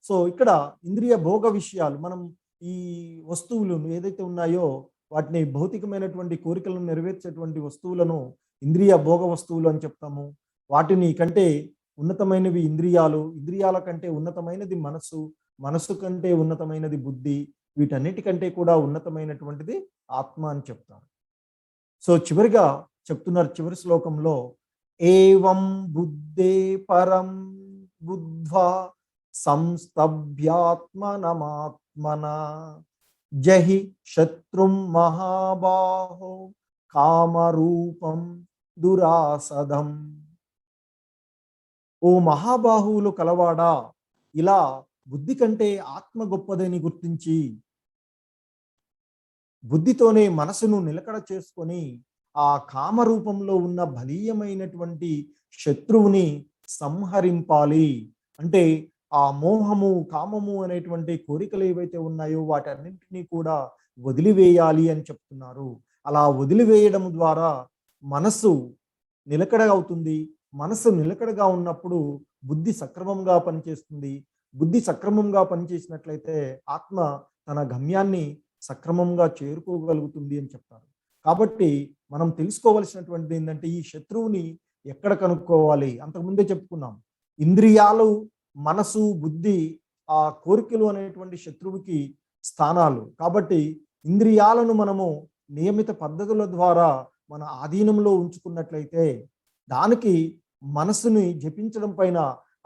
సో ఇక్కడ ఇంద్రియ భోగ విషయాలు, మనం ఈ వస్తువులు ఏదైతే ఉన్నాయో వాటిని భౌతికమైనటువంటి కోరికలను నెరవేర్చేటువంటి వస్తువులను ఇంద్రియ భోగ వస్తువులు అని చెప్తాము. వాటిని కంటే ఉన్నతమైనవి ఇంద్రియాలు, ఇంద్రియాల కంటే ఉన్నతమైనది మనసు, మనసు కంటే ఉన్నతమైనది బుద్ధి, వీటన్నిటికంటే కూడా ఉన్నతమైనటువంటిది ఆత్మ అని చెప్తారు. సో చివరిగా చెప్తున్నారు చివరి శ్లోకంలో, ఏవం బుద్ధే పరం బుద్ధ్వా సంస్తభ్యాత్మనమాత్మనా జహి శత్రుం మహాబాహో కామరూపం దురాసదం. ఓ మహాబాహువులు కలవాడా, ఇలా బుద్ధి కంటే ఆత్మ గొప్పదని గుర్తించి బుద్ధితోనే మనసును నిలకడ చేసుకొని ఆ కామరూపంలో ఉన్న బలీయమైనటువంటి శత్రువుని సంహరింపాలి. అంటే ఆ మోహము, కామము అనేటువంటి కోరికలు ఏవైతే ఉన్నాయో వాటన్నింటినీ కూడా వదిలివేయాలి అని చెప్తున్నారు. అలా వదిలివేయడం ద్వారా మనసు నిలకడ అవుతుంది. మనసు నిలకడగా ఉన్నప్పుడు బుద్ధి సక్రమంగా పనిచేస్తుంది. బుద్ధి సక్రమంగా పనిచేసినట్లయితే ఆత్మ తన గమ్యాన్ని సక్రమంగా చేరుకోగలుగుతుంది అని చెప్తారు. కాబట్టి మనం తెలుసుకోవలసినటువంటిది ఏంటంటే, ఈ శత్రువుని ఎక్కడ కనుక్కోవాలి? అంతకుముందే చెప్పుకున్నాం, ఇంద్రియాలు, మనసు, బుద్ధి, ఆ కోరికలు అనేటువంటి శత్రువుకి స్థానాలు. కాబట్టి ఇంద్రియాలను మనము నియమిత పద్ధతుల ద్వారా మన ఆధీనంలో ఉంచుకున్నట్లయితే, దానికి మనసుని జపించడం పైన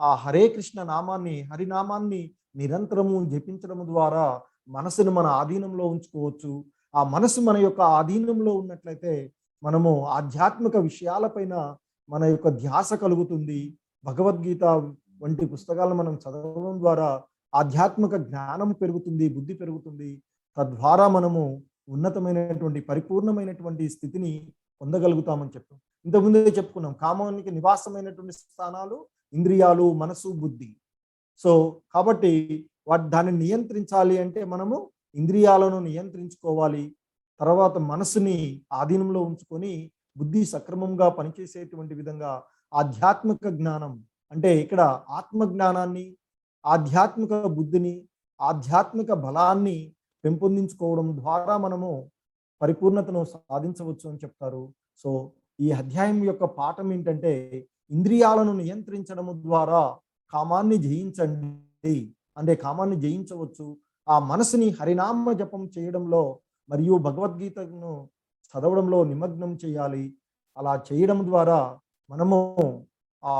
ఆ హరే కృష్ణ నామాన్ని, హరినామాన్ని నిరంతరము జపించడం ద్వారా మనసును మన ఆధీనంలో ఉంచుకోవచ్చు. ఆ మనసు మన యొక్క ఆధీనంలో ఉన్నట్లయితే మనము ఆధ్యాత్మిక విషయాలపైన మన యొక్క ధ్యాస కలుగుతుంది. భగవద్గీత వంటి పుస్తకాలను మనం చదవడం ద్వారా ఆధ్యాత్మిక జ్ఞానం పెరుగుతుంది, బుద్ధి పెరుగుతుంది. తద్వారా మనము ఉన్నతమైనటువంటి పరిపూర్ణమైనటువంటి స్థితిని పొందగలుగుతామని చెప్పాం. ఇంతకుముందే చెప్పుకున్నాం, కామానికి నివాసమైనటువంటి స్థానాలు ఇంద్రియాలు, మనసు, బుద్ధి. సో కాబట్టి దాన్ని నియంత్రించాలి అంటే మనము ఇంద్రియాలను నియంత్రించుకోవాలి. తర్వాత మనసుని ఆధీనంలో ఉంచుకొని బుద్ధి సక్రమంగా పనిచేసేటువంటి విధంగా ఆధ్యాత్మిక జ్ఞానం అంటే ఇక్కడ ఆత్మ జ్ఞానాన్ని, ఆధ్యాత్మిక బుద్ధిని, ఆధ్యాత్మిక బలాన్ని పెంపొందించుకోవడం ద్వారా మనము పరిపూర్ణతను సాధించవచ్చు అని చెప్తారు. సో ఈ అధ్యాయం యొక్క పాఠం ఏంటంటే, ఇంద్రియాలను నియంత్రించడం ద్వారా కామాన్ని జయించండి, అంటే కామాన్ని జయించవచ్చు. ఆ మనసుని హరినామ జపం చేయడంలో మరియు భగవద్గీతను చదవడంలో నిమగ్నం చేయాలి. అలా చేయడం ద్వారా మనము ఆ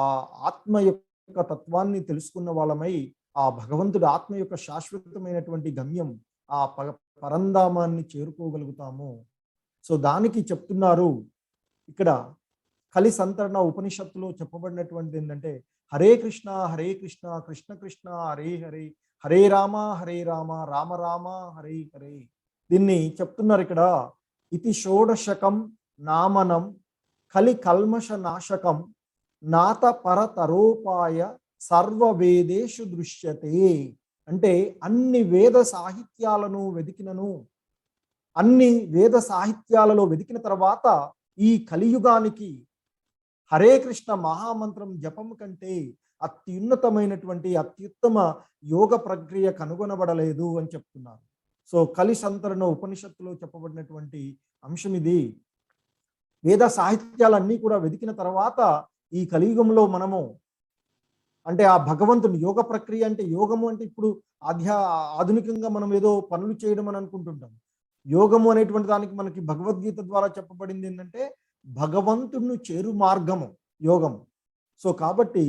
ఆత్మ యొక్క తత్వాన్ని తెలుసుకున్న వాళ్ళమై ఆ భగవంతుడి ఆత్మ యొక్క శాశ్వతమైనటువంటి గమ్యం ఆ పరంధామాన్ని చేరుకోగలుగుతాము. సో దానికి చెప్తున్నారు ఇక్కడ కలి సంతరణ ఉపనిషత్తులో చెప్పబడినటువంటి ఏంటంటే, హరే కృష్ణ కృష్ణ కృష్ణ హరే హరే, హరే రామ రామ రామ హరే హరే. దీన్ని చెప్తున్నారు ఇక్కడ, ఇతి షోడశకం నామనం కలి కల్మష నాశకం నాత పరతరోపాయ సర్వ వేదేషు దృశ్యతే. అంటే అన్ని వేద సాహిత్యాలను వెతికినను, అన్ని వేద సాహిత్యాలలో వెతికిన తర్వాత ఈ కలియుగానికి హరే కృష్ణ మహామంత్రం జపం కంటే అత్యున్నతమైనటువంటి అత్యుత్తమ యోగ ప్రక్రియ కనుగొనబడలేదు అని చెప్తున్నారు. సో కలి సంతరణ ఉపనిషత్తులో చెప్పబడినటువంటి అంశం ఇది. వేద సాహిత్యాలన్నీ కూడా వెతికిన తర్వాత ఈ కలియుగంలో మనము అంటే ఆ భగవంతుని యోగ ప్రక్రియ అంటే, యోగము అంటే ఇప్పుడు ఆధునికంగా మనం ఏదో పనులు చేయడం అని అనుకుంటుంటాం. యోగము అనేటువంటి దానికి మనకి భగవద్గీత ద్వారా చెప్పబడింది ఏంటంటే భగవంతుని చేరు మార్గము యోగము. సో కాబట్టి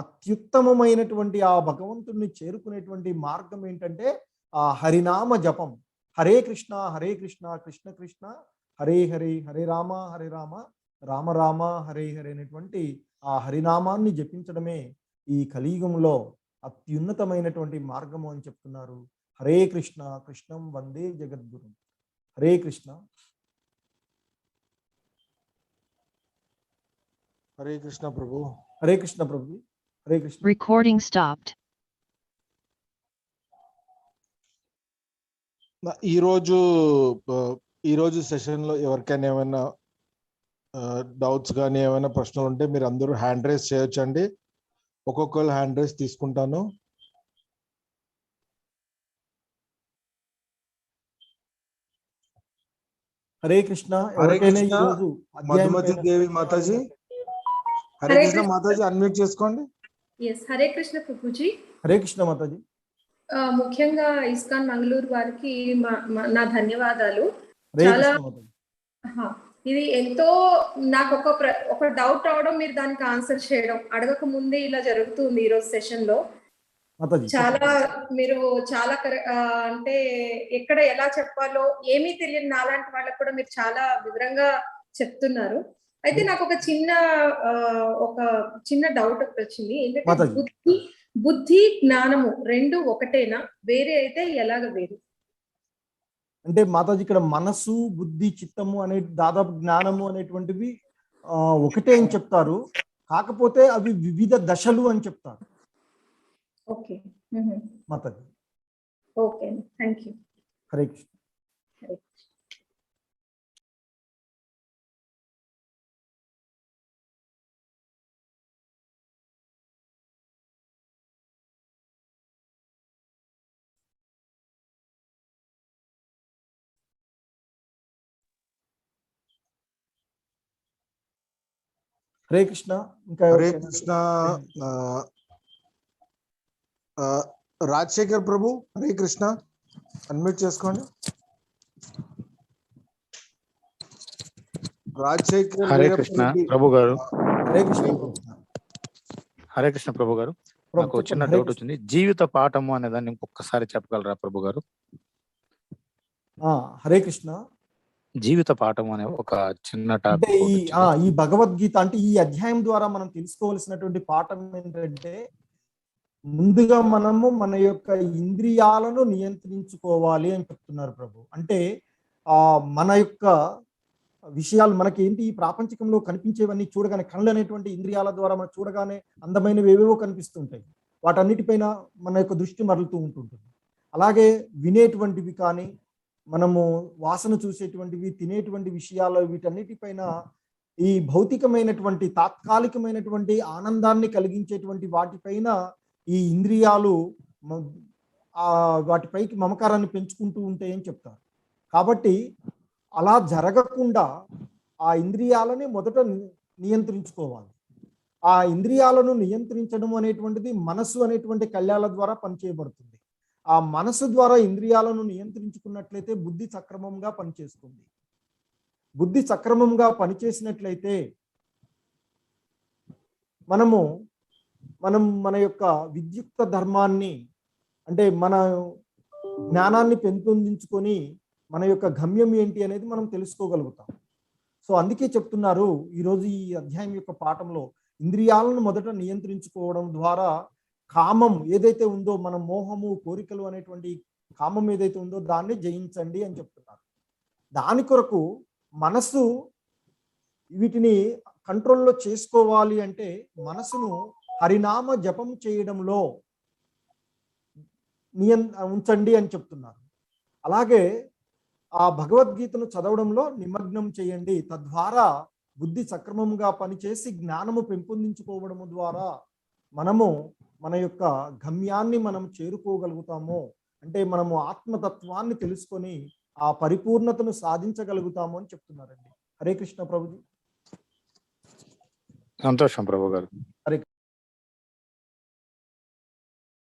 అత్యుత్తమమైనటువంటి ఆ భగవంతుడిని చేరుకునేటువంటి మార్గం ఏంటంటే ఆ హరినామ జపం. హరే కృష్ణ కృష్ణ కృష్ణ హరే హరే, హరే రామ రామ రామ హరే హరే అనేటువంటి ఆ హరినామాన్ని జపించడమే ఈ కలియుగంలో అత్యున్నతమైనటువంటి మార్గము అని చెప్తున్నారు. హరే కృష్ణ కృష్ణం వందే జగద్గురు. హరే కృష్ణ. హరే కృష్ణ ప్రభు. హరే కృష్ణ ప్రభు. హరే కృష్ణ. Recording stopped. ఈరోజు సెషన్లో ఎవరికైనా ఏమైనా డౌట్స్ కానీ ఏమైనా ప్రశ్నలు ఉంటే మీరు అందరూ హ్యాండ్ రైజ్ చేయొచ్చండి. ఒక్కొక్కరు హ్యాండ్ రైజ్ తీసుకుంటాను. హరే కృష్ణ. హరే కృష్ణ. మధుమతి దేవి మాతాజీ. హరే కృష్ణ మాతాజీ, అన్మ్యూట్ చేసుకోండి. హరే కృష్ణ ప్రభుజీ. హరే కృష్ణ మాతాజీ. ముఖ్యంగా ఇస్కాన్ మంగళూరు వారికి నా ధన్యవాదాలు. చాలా ఇది ఎంతో నాకు ఒక డౌట్ రావడం, మీరు దానికి ఆన్సర్ చేయడం, అడగక ముందే ఇలా జరుగుతుంది ఈ రోజు సెషన్ లో. చాలా మీరు చాలా అంటే ఎక్కడ ఎలా చెప్పాలో ఏమీ తెలియని నాలాంటి వాళ్ళకు కూడా మీరు చాలా వివరంగా చెప్తున్నారు. అయితే నాకు ఒక చిన్న డౌట్ వచ్చింది. ఏంటంటే బుద్ధి జ్ఞానము రెండు ఒకటేనా, వేరే అయితే ఎలాగ వేరు? అంటే మాతాజీ ఇక్కడ మనసు, బుద్ధి, చిత్తము అనే దాదాపు జ్ఞానము అనేటువంటివి ఒకటే అని చెప్తారు. కాకపోతే అవి వివిధ దశలు అని చెప్తారు. Okay Mataji. Okay, thank you. Hare Krishna. Hare Krishna. Hare Krishna. ఇంకా హరే కృష్ణ. రాజశేఖర్ ప్రభు, హరే కృష్ణ, అన్మ్యూట్ చేసుకోండి. రాజశేఖర్. హరే కృష్ణ ప్రభు గారు. హరే కృష్ణ. హరే కృష్ణ ప్రభు గారు. నాకు చిన్న డౌట్ వచ్చింది. జీవిత పాఠము అనే దాన్ని ఒక్కసారి చెప్పగలరా ప్రభు గారు? హరే కృష్ణ. జీవిత పాఠం అనే ఒక చిన్న అంటే ఈ భగవద్గీత అంటే ఈ అధ్యాయం ద్వారా మనం తెలుసుకోవాల్సినటువంటి పాఠం ఏంటంటే, ముందుగా మనము మన యొక్క ఇంద్రియాలను నియంత్రించుకోవాలి అని చెప్తున్నారు ప్రభు. అంటే మన యొక్క విషయాలు మనకి ఏంటి, ఈ ప్రాపంచికంలో కనిపించేవన్నీ చూడగానే, కళ్ళు అనేటువంటి ఇంద్రియాల ద్వారా మనం చూడగానే అందమైనవి ఏవేవో కనిపిస్తుంటాయి. వాటన్నిటిపైన మన యొక్క దృష్టి మరలుతూ ఉంటుంటుంది. అలాగే వినేటువంటివి కానీ, మనము వాసన చూసేటువంటివి, తినేటువంటి విషయాలు, వీటన్నిటిపైన ఈ భౌతికమైనటువంటి తాత్కాలికమైనటువంటి ఆనందాన్ని కలిగించేటువంటి వాటిపైన ఈ ఇంద్రియాలు వాటిపైకి మమకారాన్ని పెంచుకుంటూ ఉంటాయని చెప్తారు. కాబట్టి అలా జరగకుండా ఆ ఇంద్రియాలని మొదట నియంత్రించుకోవాలి. ఆ ఇంద్రియాలను నియంత్రించడం అనేటువంటిది మనసు అనేటువంటి కళ్యాల ద్వారా పనిచేయబడుతుంది. ఆ మనసు ద్వారా ఇంద్రియాలను నియంత్రించుకున్నట్లయితే బుద్ధి సక్రమంగా పనిచేస్తుంది. బుద్ధి సక్రమంగా పనిచేసినట్లయితే మనం మన యొక్క విద్యుక్త ధర్మాన్ని, అంటే మన జ్ఞానాన్ని పెంపొందించుకొని మన యొక్క గమ్యం ఏంటి అనేది మనం తెలుసుకోగలుగుతాం. సో అందుకే చెప్తున్నారు ఈరోజు ఈ అధ్యాయం యొక్క పాఠంలో, ఇంద్రియాలను మొదట నియంత్రించుకోవడం ద్వారా కామం ఏదైతే ఉందో, మన మోహము, కోరికలు అనేటువంటి కామం ఏదైతే ఉందో దాన్ని జయించండి అని చెప్తున్నారు. దాని కొరకు మనసు వీటిని కంట్రోల్లో చేసుకోవాలి అంటే మనసును హరినామ జపం చేయడంలో ఉంచండి అని చెప్తున్నారు. అలాగే ఆ భగవద్గీతను చదవడంలో నిమగ్నం చేయండి. తద్వారా బుద్ధి సక్రమంగా పనిచేసి జ్ఞానము పెంపొందించుకోవడము ద్వారా మనము మన యొక్క గమ్యాన్ని మనం చేరుకోగలుగుతాము. అంటే మనము ఆత్మతత్వాన్ని తెలుసుకొని ఆ పరిపూర్ణతను సాధించగలుగుతాము అని చెప్తున్నారండి. హరే కృష్ణ ప్రభుజీ. సంతోషం ప్రభు గారు. హరే